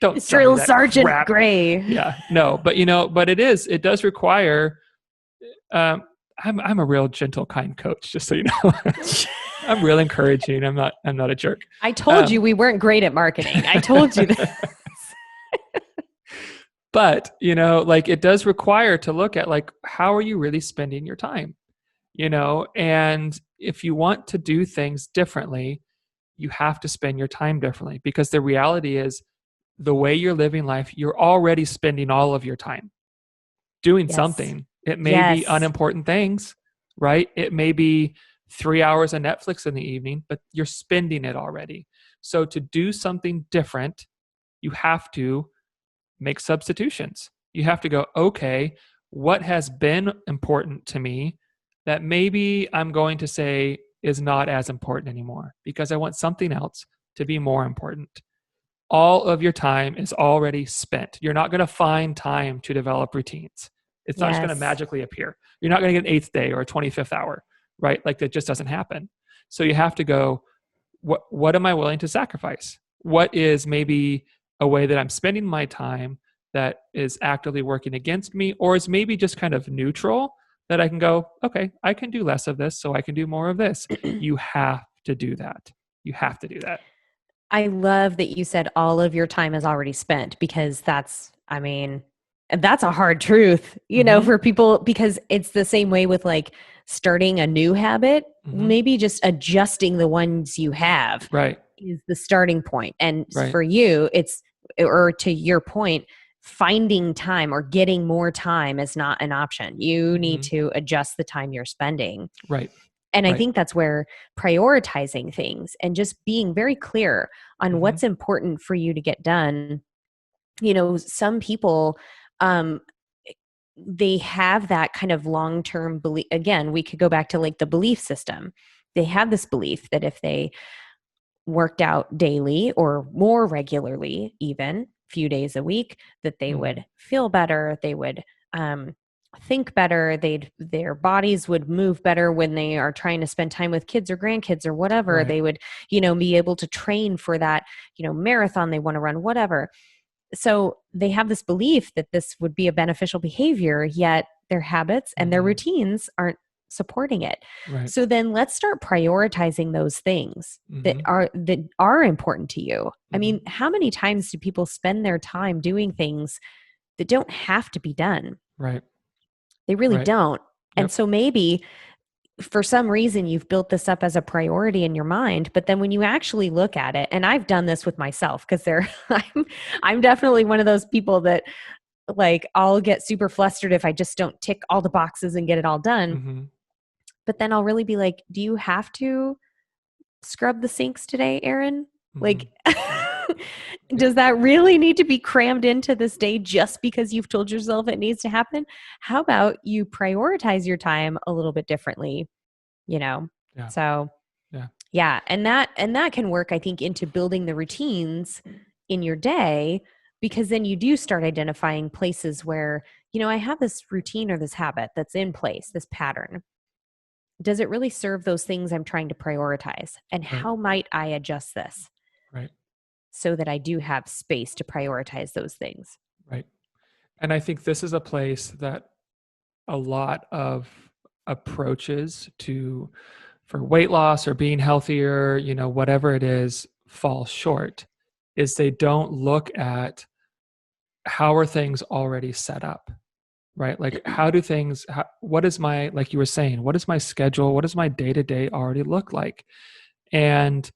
Don't sell me Drill that Sergeant crap. Gray. Yeah, no, but it does require. Um, I'm a real gentle, kind coach. Just so you know, I'm real encouraging. I'm not a jerk. I told you Um, we weren't great at marketing. I told you that. but like, it does require to look at, like, how are you really spending your time? And if you want to do things differently, you have to spend your time differently, because the reality is, the way you're living life, you're already spending all of your time doing Yes. something. It may be Yes. unimportant things, right? It may be 3 hours of Netflix in the evening, but you're spending it already. So to do something different, you have to make substitutions. You have to go, okay, what has been important to me that maybe I'm going to say is not as important anymore, because I want something else to be more important. All of your time is already spent. You're not going to find time to develop routines. It's not just going to Yes. magically appear. You're not going to get an eighth day or a 25th hour, right? Like, that just doesn't happen. So you have to go, what am I willing to sacrifice? What is maybe a way that I'm spending my time that is actively working against me, or is maybe just kind of neutral, that I can go, okay, I can do less of this so I can do more of this. You have to do that. You have to do that. I love that you said all of your time is already spent, because I mean, that's a hard truth, Mm-hmm. for people, because it's the same way with like starting a new habit. Mm-hmm. Maybe just adjusting the ones you have Right. is the starting point. And Right. for you, or to your point, finding time or getting more time is not an option. You need Mm-hmm. to adjust the time you're spending. Right. And I Right. think that's where prioritizing things and just being very clear on Mm-hmm. what's important for you to get done. Some people, um, they have that kind of long term belief. Again, we could go back to like the belief system. They have this belief that if they worked out daily or more regularly, even few days a week, that they Mm-hmm. would feel better. They would think better. Their bodies would move better when they are trying to spend time with kids or grandkids or whatever. Right. They would, be able to train for that, marathon they want to run, whatever. So they have this belief that this would be a beneficial behavior, yet their habits and their routines aren't supporting it. Right. So then let's start prioritizing those things that are important to you. I mean, how many times do people spend their time doing things that don't have to be done? Right. They really don't. Yep. And so maybe for some reason you've built this up as a priority in your mind, but then when you actually look at it, and I've done this with myself because I'm definitely one of those people that, like, I'll get super flustered if I just don't tick all the boxes and get it all done. But then I'll really be like, do you have to scrub the sinks today, Erin? Like, does that really need to be crammed into this day just because you've told yourself it needs to happen? How about you prioritize your time a little bit differently, Yeah. So yeah. And that can work, I think, into building the routines in your day, because then you do start identifying places where, I have this routine or this habit that's in place, this pattern. Does it really serve those things I'm trying to prioritize? And how might I adjust this? Right. So that I do have space to prioritize those things. Right. And I think this is a place that a lot of approaches for weight loss or being healthier, whatever it is, fall short, is they don't look at how are things already set up, right? Like what is my, like you were saying, what is my schedule? What does my day-to-day already look like? And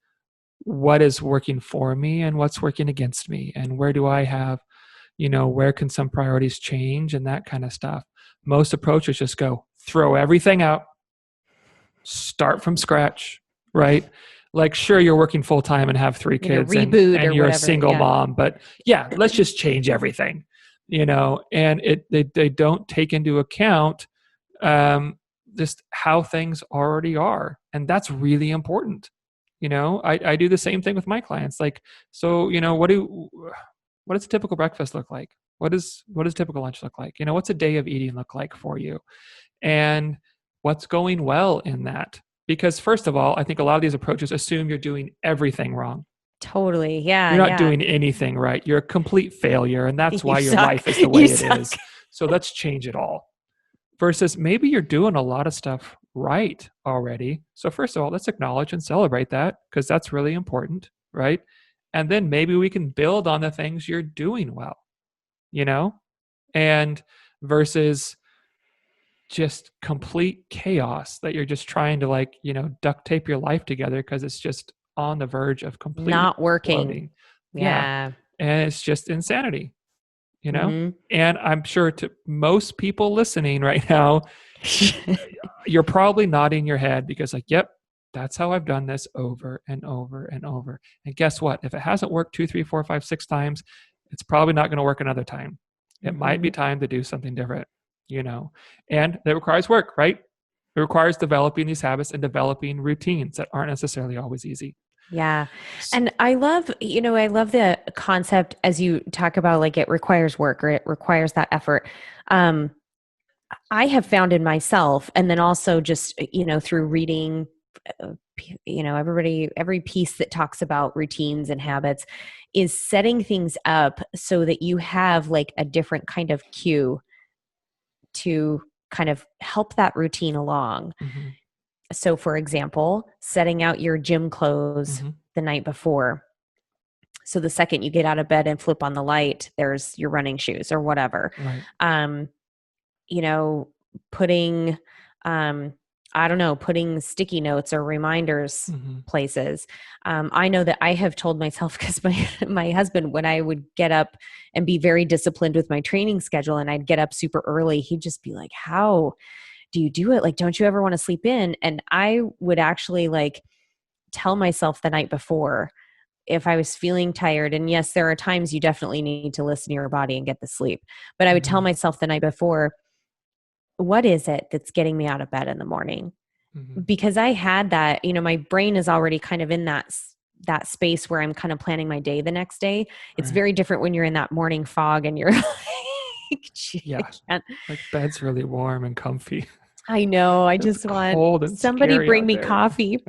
what is working for me and what's working against me? And where do I have, where can some priorities change and that kind of stuff? Most approaches just go throw everything out, start from scratch, right? Like, sure, you're working full time and have 3 kids and you're whatever, a single mom, but let's just change everything, and they don't take into account just how things already are. And that's really important. I do the same thing with my clients. Like, so, what does a typical breakfast look like? What does typical lunch look like? What's a day of eating look like for you? And what's going well in that? Because first of all, I think a lot of these approaches assume you're doing everything wrong. Totally. Yeah. You're not doing anything right. You're a complete failure. And that's why your life is the way it is. So let's change it all. Versus maybe you're doing a lot of stuff right already. So first of all, let's acknowledge and celebrate that, because that's really important, right? And then maybe we can build on the things you're doing well, and versus just complete chaos that you're just trying to duct tape your life together because it's just on the verge of complete not working. Floating. Yeah. And it's just insanity, And I'm sure to most people listening right now, you're probably nodding your head because yep, that's how I've done this over and over and over. And guess what? If it hasn't worked 2, 3, 4, 5, 6 times, it's probably not going to work another time. It might be time to do something different, and that requires work, right? It requires developing these habits and developing routines that aren't necessarily always easy. Yeah. And I love the concept as you talk about, like, it requires work or it requires that effort. I have found in myself, and then also just, through reading, every piece that talks about routines and habits is setting things up so that you have like a different kind of cue to kind of help that routine along. So for example, setting out your gym clothes the night before. So the second you get out of bed and flip on the light, there's your running shoes or whatever. Right. Putting, putting sticky notes or reminders places. I know that I have told myself, because my husband, when I would get up and be very disciplined with my training schedule and I'd get up super early, he'd just be like, how do you do it? Like, don't you ever want to sleep in? And I would actually tell myself the night before if I was feeling tired. And yes, there are times you definitely need to listen to your body and get the sleep. But I would tell myself the night before, what is it that's getting me out of bed in the morning? Because I had that, my brain is already kind of in that space where I'm kind of planning my day the next day. It's very different when you're in that morning fog and you're Yeah. I can't. Like bed's really warm and comfy. I know. I It's just want cold and somebody scary bring out me there. coffee.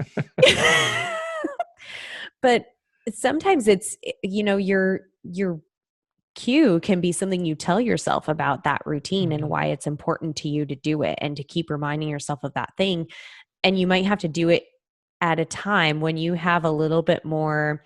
But sometimes it's, your cue can be something you tell yourself about that routine and why it's important to you to do it and to keep reminding yourself of that thing. And you might have to do it at a time when you have a little bit more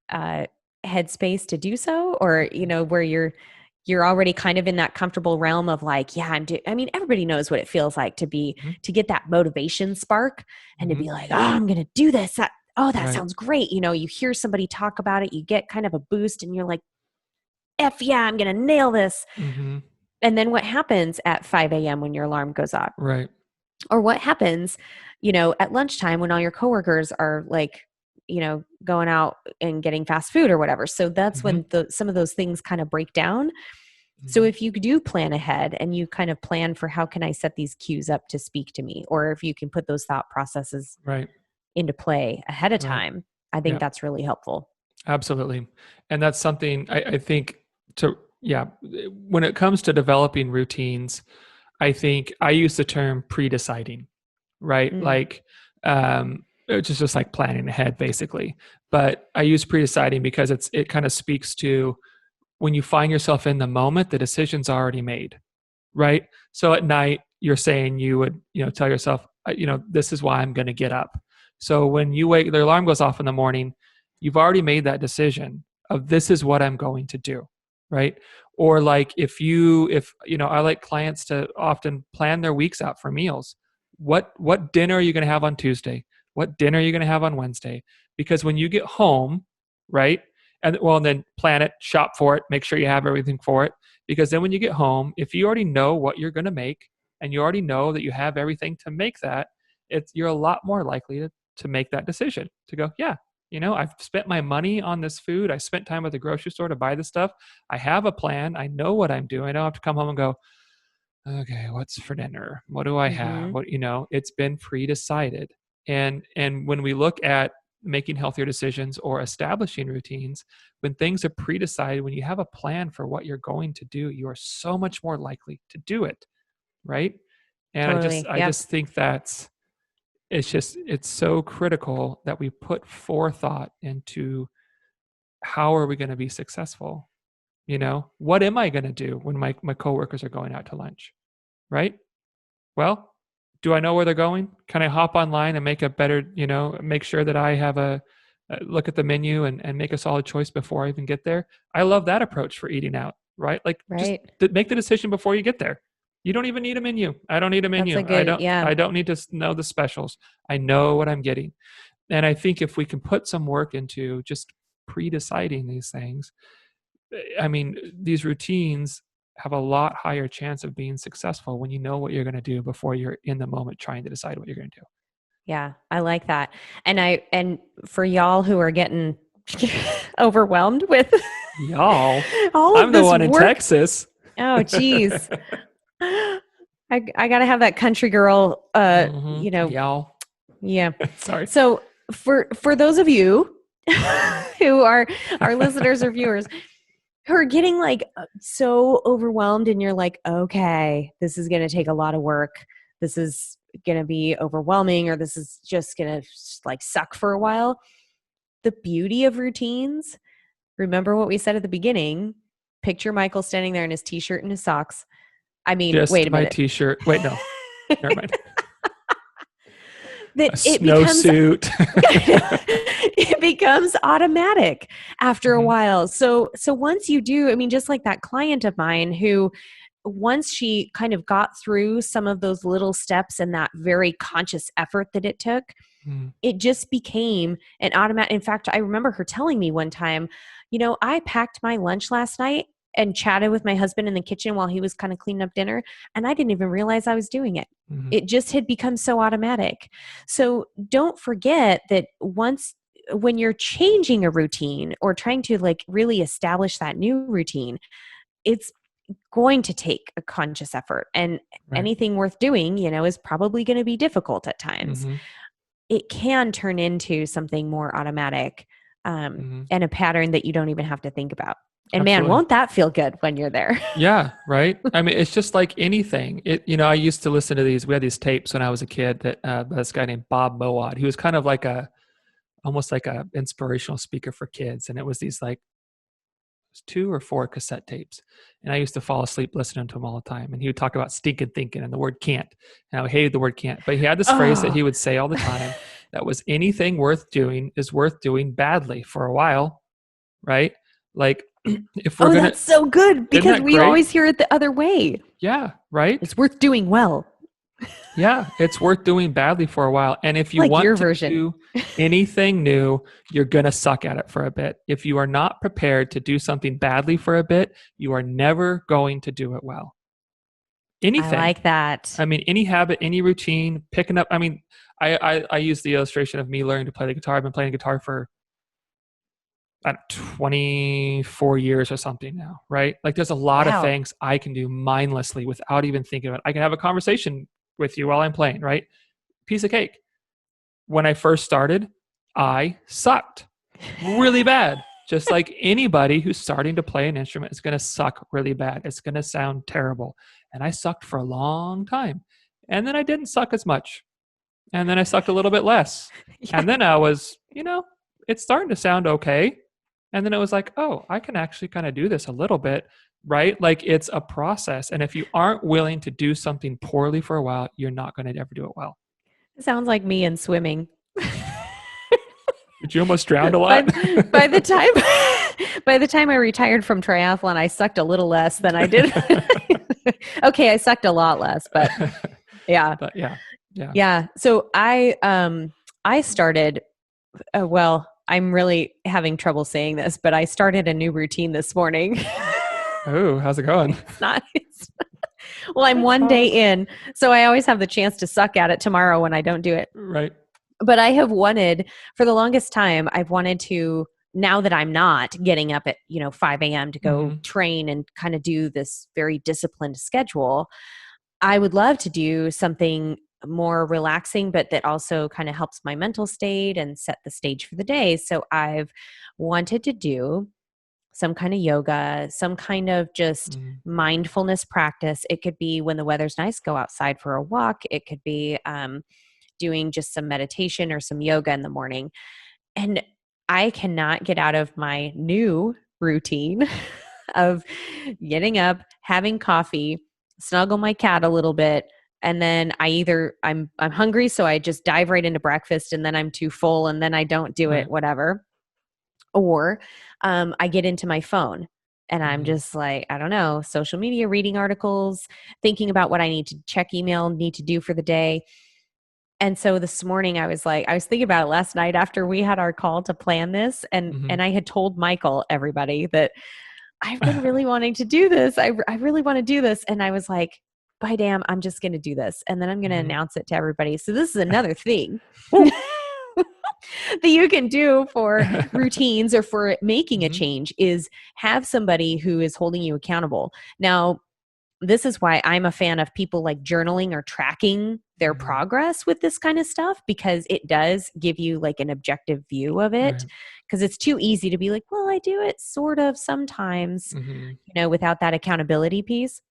uh, headspace to do so, or where you're already kind of in that comfortable realm of like, yeah, I mean, everybody knows what it feels like to get that motivation spark and to be like, oh, I'm gonna do this. That Right. sounds great. You hear somebody talk about it, you get kind of a boost, and you're like, F yeah, I'm gonna nail this. And then what happens at 5 a.m. when your alarm goes off? Right. Or what happens, at lunchtime when all your coworkers are like, going out and getting fast food or whatever. So that's when some of those things kind of break down. So if you do plan ahead and you kind of plan for how can I set these cues up to speak to me, or if you can put those thought processes Right. into play ahead of Right. time, I think that's really helpful. Absolutely. And that's something I think when it comes to developing routines, I think I use the term pre-deciding, right? Mm, Like, which is just like planning ahead basically. But I use pre-deciding because it kind of speaks to when you find yourself in the moment, the decision's already made, right? So at night, you're saying you would, tell yourself, this is why I'm going to get up. So when you wake, the alarm goes off in the morning, you've already made that decision of this is what I'm going to do, right? Or like if I like clients to often plan their weeks out for meals. What dinner are you going to have on Tuesday? What dinner are you going to have on Wednesday? Because when you get home, right? And then plan it, shop for it, make sure you have everything for it. Because then when you get home, if you already know what you're going to make and you already know that you have everything to make that, you're a lot more likely to make that decision to go, yeah, I've spent my money on this food. I spent time at the grocery store to buy this stuff. I have a plan. I know what I'm doing. I don't have to come home and go, okay, what's for dinner? What do I have? mm-hmm. It's been pre-decided. And when we look at making healthier decisions or establishing routines, when things are pre-decided, when you have a plan for what you're going to do, you are so much more likely to do it, right? And Totally. I Yeah. just think it's so critical that we put forethought into how are we going to be successful. What am I going to do when my coworkers are going out to lunch, right? Well, do I know where they're going? Can I hop online and make a better, make sure that I have a look at the menu and make a solid choice before I even get there? I love that approach for eating out, right? Like just Right. make the decision before you get there. You don't even need a menu. I don't need a That's a menu. good, yeah. I don't need to know the specials. I know what I'm getting. And I think if we can put some work into just pre-deciding these things, I mean, these routines have a lot higher chance of being successful when you know what you're going to do before you're in the moment trying to decide what you're going to do. Yeah, I like that. And for y'all who are getting overwhelmed with Y'all, all of I'm the this one in work. Texas. Oh, geez. I gotta have that country girl, Y'all. yeah. Sorry. So for those of you who are our listeners or viewers who are getting like so overwhelmed and you're like, okay, this is going to take a lot of work. This is going to be overwhelming, or this is just going to like suck for a while. The beauty of routines, remember what we said at the beginning, picture Michael standing there in his t-shirt and his socks. I mean, wait Just a my minute. t-shirt. Wait, no. Never mind. That A it becomes snowsuit. it becomes automatic after a Mhm. while. So once you do, I mean, just like that client of mine who once she kind of got through some of those little steps and that very conscious effort that it took, Mhm. it just became an automatic. In fact, I remember her telling me one time, I packed my lunch last night and chatted with my husband in the kitchen while he was kind of cleaning up dinner, and I didn't even realize I was doing it. Mhm. It just had become so automatic. So don't forget that when you're changing a routine or trying to like really establish that new routine, it's going to take a conscious effort, and Right. anything worth doing, is probably going to be difficult at times. Mhm. It can turn into something more automatic, Mhm. and a pattern that you don't even have to think about. And man, Absolutely. won't that feel good when you're there? Yeah, right. I mean, it's just like anything. I used to listen to these. We had these tapes when I was a kid that this guy named Bob Moad. He was kind of like almost like a inspirational speaker for kids, and it was these like 2 or 4 cassette tapes. And I used to fall asleep listening to him all the time. And he would talk about stinking thinking and the word can't. And I hated the word can't. But he had this phrase that Oh, he would say all the time that was anything worth doing is worth doing badly for a while, right? Like if we're oh, gonna, that's so good isn't because that we great? always hear it the other way. Yeah, right. It's worth doing well. Yeah, it's worth doing badly for a while. And if you Like your want to version. do anything new, you're going to suck at it for a bit. If you are not prepared to do something badly for a bit, you are never going to do it well. I Anything. like that. I mean, any habit, any routine, picking up. I mean, I use the illustration of me learning to play the guitar. I've been playing guitar for 24 years or something now, right? Like there's a lot of Wow. things I can do mindlessly without even thinking of it. I can have a conversation with you while I'm playing, right? Piece of cake. When I first started, I sucked really bad. Just like anybody who's starting to play an instrument is going to suck really bad. It's going to sound terrible. And I sucked for a long time. And then I didn't suck as much. And then I sucked a little bit less. Yeah. And then I was, it's starting to sound okay. And then it was like, oh, I can actually kind of do this a little bit, right? Like it's a process. And if you aren't willing to do something poorly for a while, you're not going to ever do it well. It sounds like me in swimming. Did you almost drown a by, lot? by the time by the time I retired from triathlon, I sucked a little less than I did. Okay, I sucked a lot less, but yeah. But yeah. Yeah. So I started well, I'm really having trouble saying this, but I started a new routine this morning. Oh, how's it going? It's not well, I'm one day in, so I always have the chance to suck at it tomorrow when I don't do it. Right. But I have wanted, for the longest time, I've wanted to, now that I'm not getting up at, 5 a.m. to go train and kind of do this very disciplined schedule, I would love to do something more relaxing, but that also kind of helps my mental state and set the stage for the day. So I've wanted to do some kind of yoga, some kind of just mindfulness practice. It could be when the weather's nice, go outside for a walk. It could be doing just some meditation or some yoga in the morning. And I cannot get out of my new routine of getting up, having coffee, snuggle my cat a little bit, and then I'm hungry, so I just dive right into breakfast, and then I'm too full, and then I don't do it, whatever. Or I get into my phone and I'm just like, I don't know, social media, reading articles, thinking about what I need to check email, need to do for the day. And so this morning I was thinking about it last night after we had our call to plan this. And I had told Michael, everybody, that I've been really wanting to do this. I really want to do this. And I was like, by damn, I'm just going to do this. And then I'm going to announce it to everybody. So this is another thing that you can do for routines or for making a change is have somebody who is holding you accountable. Now, this is why I'm a fan of people like journaling or tracking their progress with this kind of stuff, because it does give you like an objective view of it. Because it's too easy to be like, well, I do it sort of sometimes, without that accountability piece.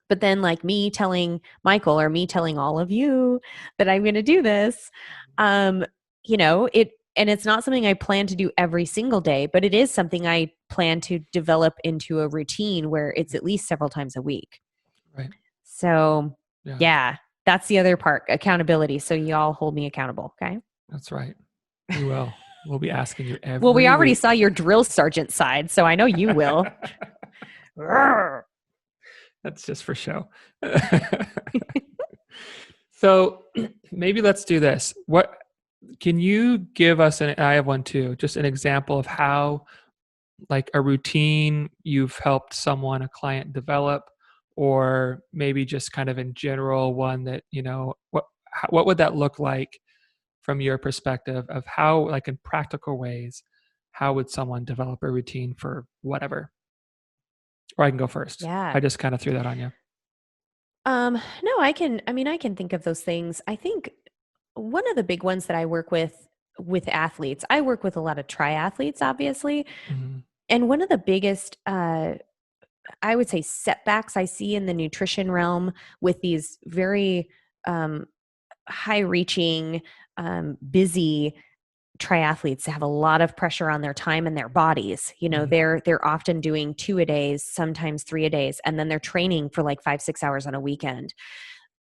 But then like me telling Michael or me telling all of you that I'm going to do this, and it's not something I plan to do every single day, but it is something I plan to develop into a routine where it's at least several times a week. Right. So yeah, that's the other part, accountability. So y'all hold me accountable. Okay. That's right. We will. We'll be asking you every Well, we already week. saw your drill sergeant side, so I know you will. That's just for show. So maybe let's do this. What can you give us? I have one too, just an example of how like a routine you've helped someone, a client develop, or maybe just kind of in general one that, what would that look like from your perspective of how, like in practical ways, how would someone develop a routine for whatever? Or I can go first. Yeah. I just kind of threw that on you. No, I can think of those things. I think one of the big ones that I work with athletes, I work with a lot of triathletes, obviously. And one of the biggest, I would say, setbacks I see in the nutrition realm with these very um, high reaching, busy triathletes have a lot of pressure on their time and their bodies. They're often doing 2 a days, sometimes 3 a days, and then they're training for like 5-6 hours on a weekend.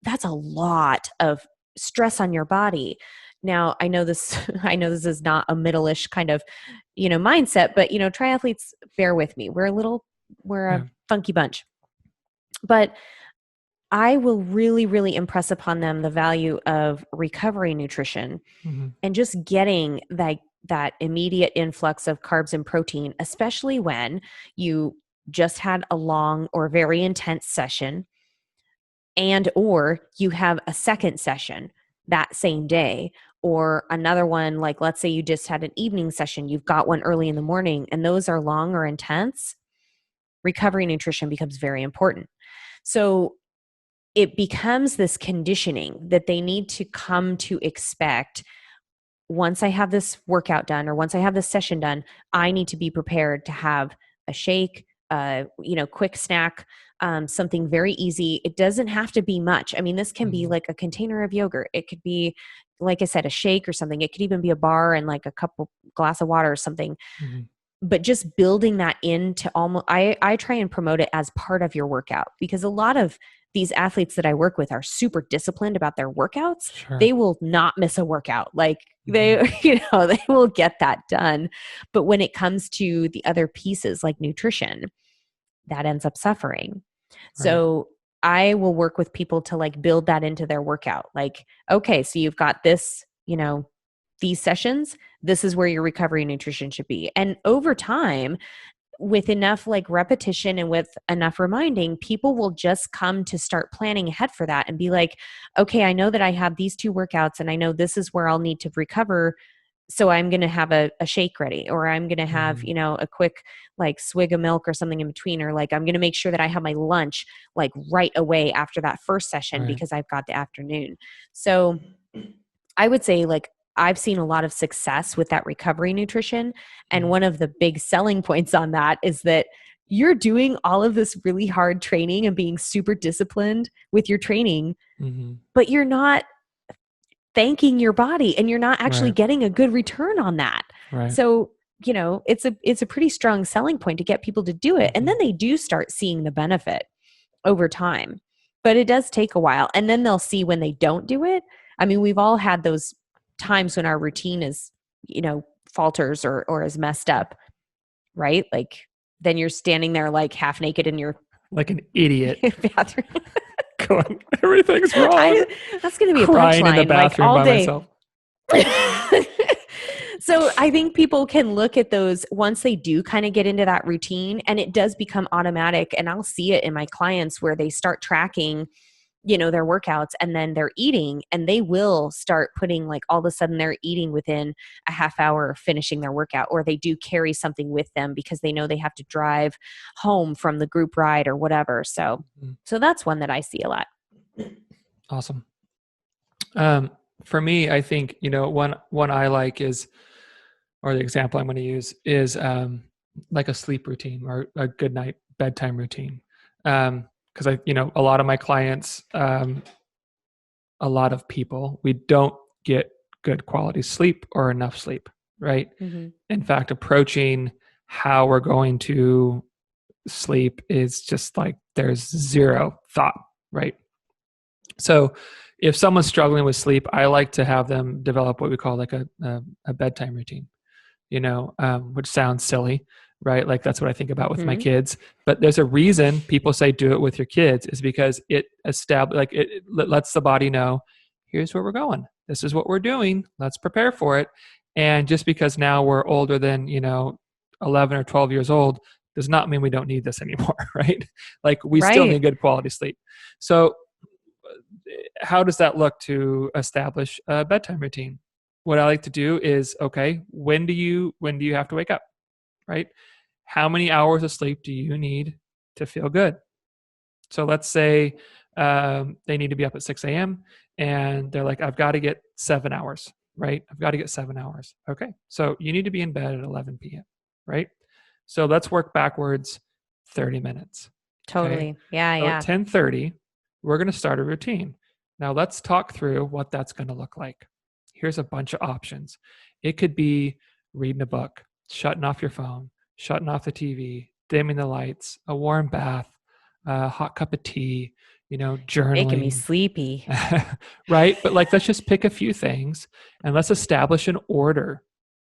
That's a lot of stress on your body. Now, I know this I know this is not a middle-ish kind of, mindset, but triathletes, bear with me. We're Yeah. a funky bunch. But I will really, really impress upon them the value of recovery nutrition Mm-hmm. and just getting that immediate influx of carbs and protein, especially when you just had a long or very intense session, and or you have a second session that same day, or another one, like let's say you just had an evening session, you've got one early in the morning, and those are long or intense. Recovery nutrition becomes very important. So it becomes this conditioning that they need to come to expect. Once I have this workout done, or once I have this session done, I need to be prepared to have a shake, quick snack, something very easy. It doesn't have to be much. I mean, this can be Mm-hmm. like a container of yogurt. It could be, like I said, a shake or something. It could even be a bar and like a couple glass of water or something. Mm-hmm. But just building that into almost, I try and promote it as part of your workout, because a lot of these athletes that I work with are super disciplined about their workouts. Sure. They will not miss a workout. Like they, Mm-hmm. they will get that done. But when it comes to the other pieces like nutrition, that ends up suffering. Right. So I will work with people to like build that into their workout. Like, okay, so you've got this, these sessions, this is where your recovery nutrition should be. And over time, with enough like repetition and with enough reminding, people will just come to start planning ahead for that and be like, okay, I know that I have these two workouts and I know this is where I'll need to recover. So I'm going to have a shake ready, or I'm going to have, Mm-hmm. a quick like swig of milk or something in between, or like I'm going to make sure that I have my lunch like right away after that first session Right. because I've got the afternoon. So I would say like I've seen a lot of success with that recovery nutrition. And Mm-hmm. one of the big selling points on that is that you're doing all of this really hard training and being super disciplined with your training, Mm-hmm. but you're not thanking your body and you're not actually Right. getting a good return on that. Right. So, it's a pretty strong selling point to get people to do it. And Mm-hmm. then they do start seeing the benefit over time. But it does take a while. And then they'll see when they don't do it. I mean, we've all had those times when our routine is, falters or is messed up, right? Like then you're standing there like half naked in your Like an idiot. bathroom. Going, everything's wrong. That's going to be a Crying in the punchline like bathroom all by day. myself. So I think people can look at those once they do kind of get into that routine, and it does become automatic. And I'll see it in my clients where they start tracking, their workouts, and then they're eating, and they will start putting like all of a sudden they're eating within a half hour of finishing their workout, or they do carry something with them because they know they have to drive home from the group ride or whatever. So, Mm-hmm. so that's one that I see a lot. Awesome. For me, I think, one I like is, or the example I'm going to use is like a sleep routine or a good night bedtime routine. Because a lot of my clients, a lot of people, we don't get good quality sleep or enough sleep, right? Mm-hmm. In fact, approaching how we're going to sleep is just like there's zero thought, right? So if someone's struggling with sleep, I like to have them develop what we call like a bedtime routine, which sounds silly, right? Like that's what I think about with my Mm-hmm. kids. But there's a reason people say do it with your kids, is because it lets the body know, here's where we're going. This is what we're doing. Let's prepare for it. And just because now we're older than 11 or 12 years old does not mean we don't need this anymore, right? Like we still Right. need good quality sleep. So how does that look to establish a bedtime routine? What I like to do is, okay, when do you have to wake up, right? How many hours of sleep do you need to feel good? So let's say they need to be up at 6 a.m. and they're like, I've got to get 7 hours, right? I've got to get 7 hours. Okay, so you need to be in bed at 11 p.m., right? So let's work backwards 30 minutes. Totally. Okay. Yeah. So at Yeah. 10:30, we're going to start a routine. Now let's talk through what that's going to look like. Here's a bunch of options. It could be reading a book, shutting off your phone, shutting off the TV, dimming the lights, a warm bath, a hot cup of tea, Making me journaling, sleepy. right? But like, let's just pick a few things and let's establish an order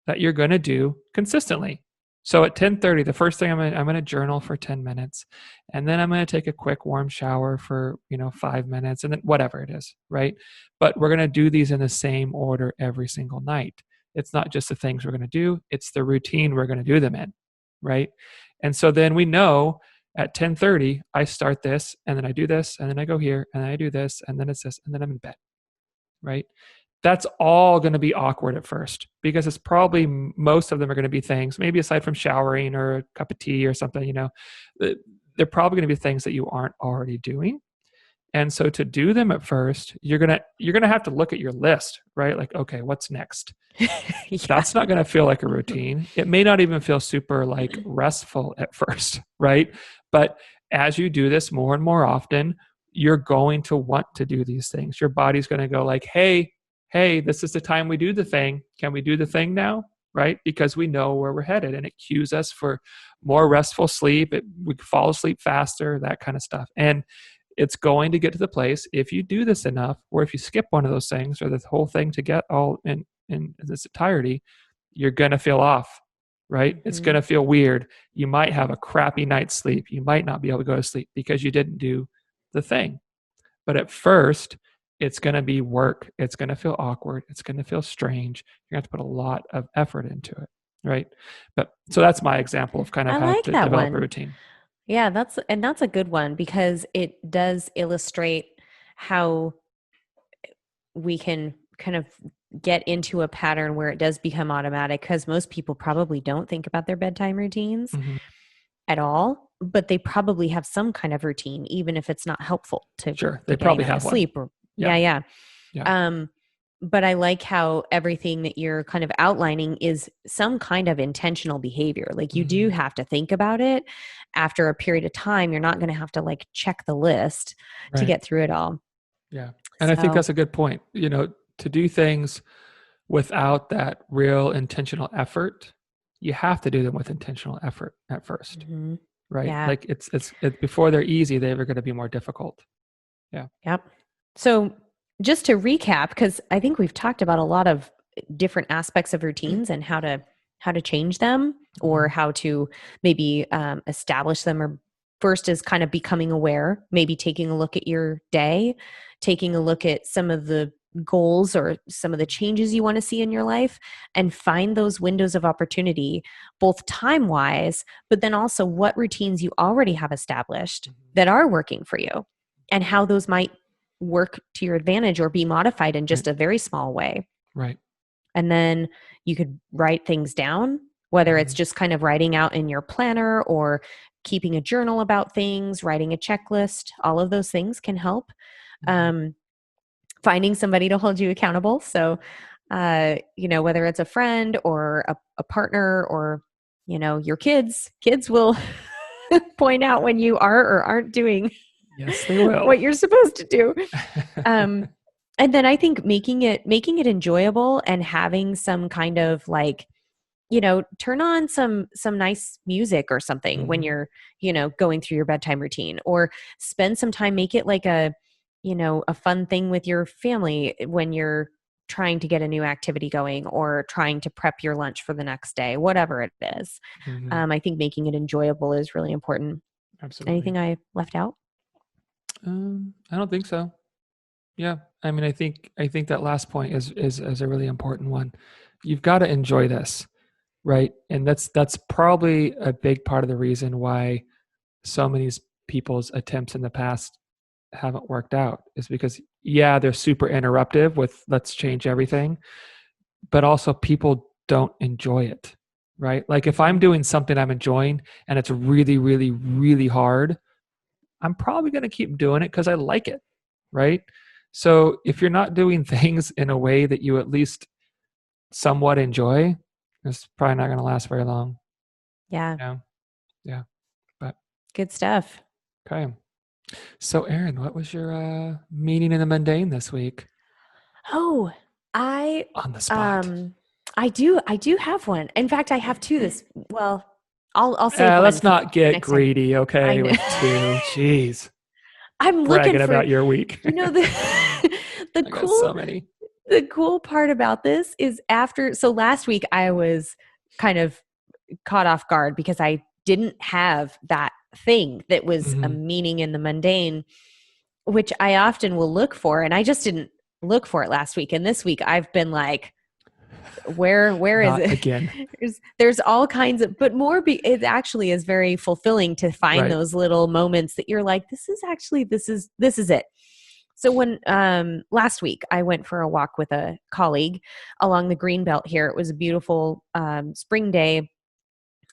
that you're going to do consistently. So at 10:30, the first thing I'm going to journal for 10 minutes, and then I'm going to take a quick warm shower for 5 minutes, and then whatever it is, right? But we're going to do these in the same order every single night. It's not just the things we're going to do; it's the routine we're going to do them in, right? And so then we know at 10:30 I start this, and then I do this, and then I go here, and then I do this, and then it's this, and then I'm in bed, right? That's all going to be awkward at first because it's probably most of them are going to be things, maybe aside from showering or a cup of tea or something, they're probably going to be things that you aren't already doing. And so to do them at first, you're going to have to look at your list, right? Like, okay, what's next? Yeah. That's not going to feel like a routine. It may not even feel super like restful at first, right? But as you do this more and more often, you're going to want to do these things. Your body's going to go like, hey, this is the time we do the thing. Can we do the thing now? Right? Because we know where we're headed, and it cues us for more restful sleep. We fall asleep faster, that kind of stuff. And it's going to get to the place, if you do this enough, or if you skip one of those things or the whole thing to get all in its entirety, you're going to feel off, right? It's going to feel weird. You might have a crappy night's sleep. You might not be able to go to sleep because you didn't do the thing. But at first, it's going to be work. It's going to feel awkward. It's going to feel strange. You're going to have to put a lot of effort into it, right? But so that's my example of kind of I how like to that develop a one. routine. Yeah, that's a good one because it does illustrate how we can kind of get into a pattern where it does become automatic, because most people probably don't think about their bedtime routines Mm-hmm. at all, but they probably have some kind of routine, even if it's not helpful to Sure, they getting probably them to have one. sleep. Or Yeah, yeah. yeah. Um, but I like how everything that you're kind of outlining is some kind of intentional behavior. Like you do Mm-hmm. have to think about it. After a period of time, you're not going to have to like check the list to Right. get through it all. Yeah. And I think So, that's a good point. To do things without that real intentional effort, you have to do them with intentional effort at first, mhm. right? Yeah. Like it's before they're easy, they're going to be more difficult. Yeah. Yep. So, just to recap, because I think we've talked about a lot of different aspects of routines and how to change them, or Mm-hmm. how to maybe establish them. Or first is kind of becoming aware, maybe taking a look at your day, taking a look at some of the goals or some of the changes you want to see in your life, and find those windows of opportunity, both time wise, but then also what routines you already have established that are working for you, and how those might work to your advantage or be modified in Right. just a very small way. Right. And then you could write things down, whether it's Mm-hmm. just kind of writing out in your planner or keeping a journal about things, writing a checklist. All of those things can help. Mm-hmm. Finding somebody to hold you accountable. So, whether it's a friend or a partner, or, your kids will point out when you are or aren't doing Yes, they will. what you're supposed to do. Um, and then I think making it enjoyable, and having some kind of like, turn on some nice music or something when Mm-hmm. you're, going through your bedtime routine, or spend some time, make it like a fun thing with your family when you're trying to get a new activity going, or trying to prep your lunch for the next day, whatever it is. Mm-hmm. I think making it enjoyable is really important. Absolutely. Anything I left out? I don't think so. Yeah. I mean, I think that last point is a really important one. You've got to enjoy this, right? And that's probably a big part of the reason why so many people's attempts in the past haven't worked out, is because they're super interruptive with let's change everything, but also people don't enjoy it, right? Like if I'm doing something I'm enjoying and it's really, really, really hard, I'm probably going to keep doing it because I like it, right? So if you're not doing things in a way that you at least somewhat enjoy, it's probably not going to last very long. Yeah. You know? Yeah. But Good stuff. okay. So Erin, what was your meaning in the mundane this week? Oh, I On the spot. um I do have one. In fact, I have two this well, I'll save one Let's for not get next time. greedy, I okay, know. with two. Jeez. I'm looking Bragging for, about your week. the the I got cool so many. the cool part about this is so last week I was kind of caught off guard because I didn't have that thing that was a Mm-hmm. meaning in the mundane, which I often will look for. And I just didn't look for it last week. And this week I've been like, where is Not it? again. There's all kinds of, but it actually is very fulfilling to find Right. those little moments that you're like, this is it. So when last week I went for a walk with a colleague along the green belt here. It was a beautiful spring day,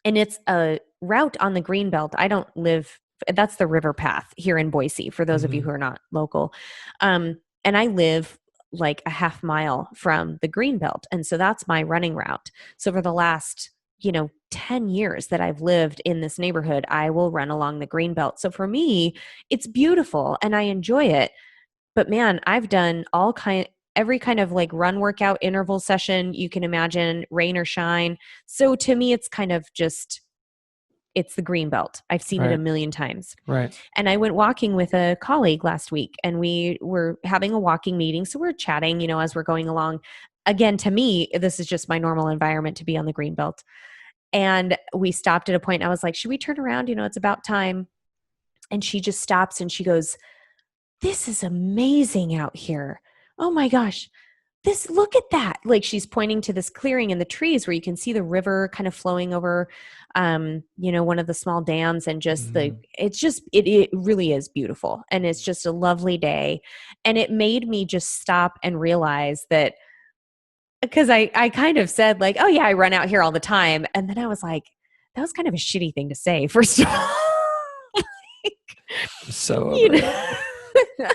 and it's a route on the green belt. I don't live, that's the river path here in Boise, for those of you Mm-hmm. who are not local. And I live like a half mile from the green belt. And so that's my running route. So for the last, 10 years that I've lived in this neighborhood, I will run along the green belt. So for me, it's beautiful and I enjoy it. But man, I've done every kind of like run workout interval session you can imagine, rain or shine. So to me, it's kind of just, it's the green belt. I've seen it a Right. million times. Right. And I went walking with a colleague last week and we were having a walking meeting. So we're chatting, as we're going along. Again, to me, this is just my normal environment to be on the green belt. And we stopped at a point. And I was like, should we turn around? It's about time. And she just stops and she goes, this is amazing out here. Oh my gosh. Look at that. Like she's pointing to this clearing in the trees where you can see the river kind of flowing over, one of the small dams, and Mm-hmm. it really is beautiful. And it's just a lovely day. And it made me just stop and realize that, because I kind of said like, oh yeah, I run out here all the time. And then I was like, that was kind of a shitty thing to say, first of all. I'm so you over it. know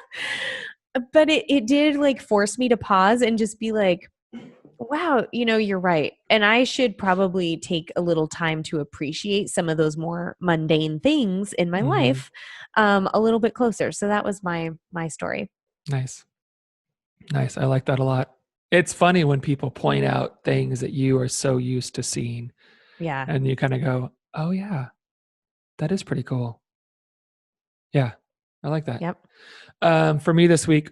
but it did like force me to pause and just be like, wow, you're right. And I should probably take a little time to appreciate some of those more mundane things in my Mm-hmm. life a little bit closer. So that was my story. Nice. Nice. I like that a lot. It's funny when people point out things that you are so used to seeing Yeah. and you kind of go, oh, yeah, that is pretty cool. Yeah, I like that. Yep. For me this week,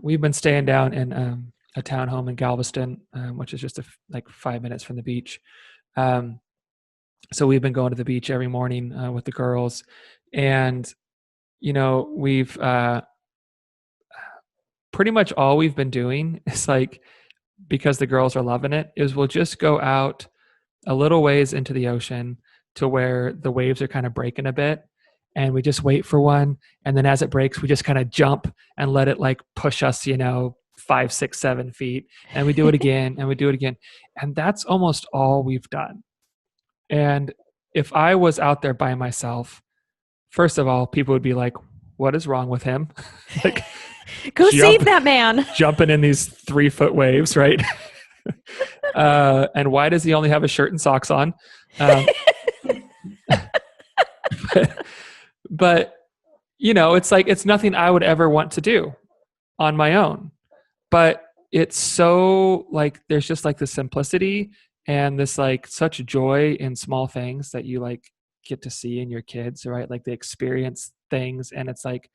we've been staying down in a townhome in Galveston, which is just like 5 minutes from the beach. Um, so we've been going to the beach every morning with the girls. And, we've pretty much all we've been doing is like, because the girls are loving it, is we'll just go out a little ways into the ocean to where the waves are kind of breaking a bit, and we just wait for one, and then as it breaks we just kind of jump and let it like push us 5, 6, 7 feet, and we do it again and we do it again, and that's almost all we've done. And if I was out there by myself, first of all, people would be like, what is wrong with him? Like, Go jump save that man. jumping in these 3 foot waves, right? And why does he only have a shirt and socks on? Um, but it's like, it's nothing I would ever want to do on my own. But it's so like, there's just like the simplicity and this like such joy in small things that you like get to see in your kids, right? Like they experience things, and it's like,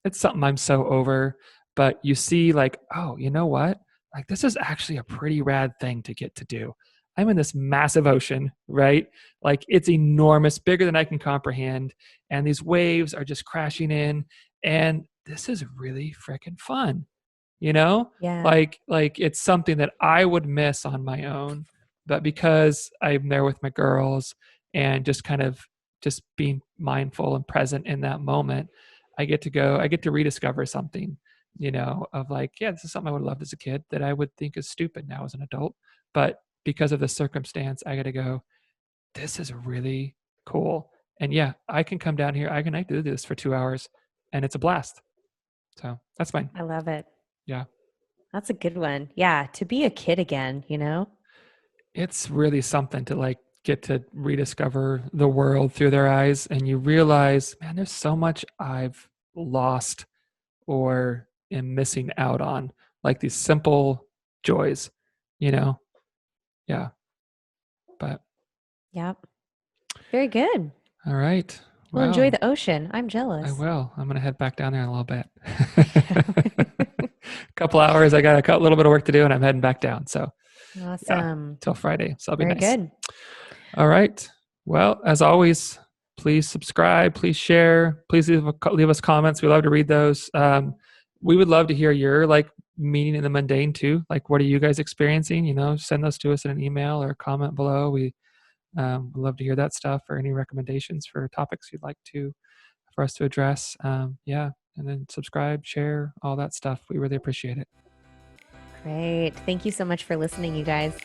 it's something I'm so over. But you see like, oh, you know what? Like this is actually a pretty rad thing to get to do. I'm in this massive ocean, right? Like it's enormous, bigger than I can comprehend. And these waves are just crashing in. And this is really freaking fun, you know? Yeah. Like it's something that I would miss on my own. But because I'm there with my girls and just kind of just being mindful and present in that moment, I get to rediscover something, of like, yeah, this is something I would have loved as a kid that I would think is stupid now as an adult. But because of the circumstance, I got to go, this is really cool. And yeah, I can come down here. I do this for 2 hours and it's a blast. So that's fine. I love it. Yeah. That's a good one. Yeah. To be a kid again, It's really something to like get to rediscover the world through their eyes, and you realize, man, there's so much I've lost or am missing out on, like these simple joys, you know? Yeah. But Yep. Very good. all right. Well, enjoy Well, the ocean. I'm I jealous. will. I'm going to head back down there in a little bit. A couple hours. I got a little bit of work to do, and I'm heading back down. So, yeah, Awesome. till Friday. So, it'll be Very nice. good. All right. Well, as always, please subscribe, please share, please leave us comments. We love to read those. We would love to hear your like meaning in the mundane too. Like, what are you guys experiencing? Send those to us in an email or comment below. We would love to hear that stuff, or any recommendations for topics you'd like for us to address. Yeah. And then subscribe, share, all that stuff. We really appreciate it. Great. Thank you so much for listening, you guys.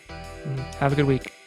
Have a good week.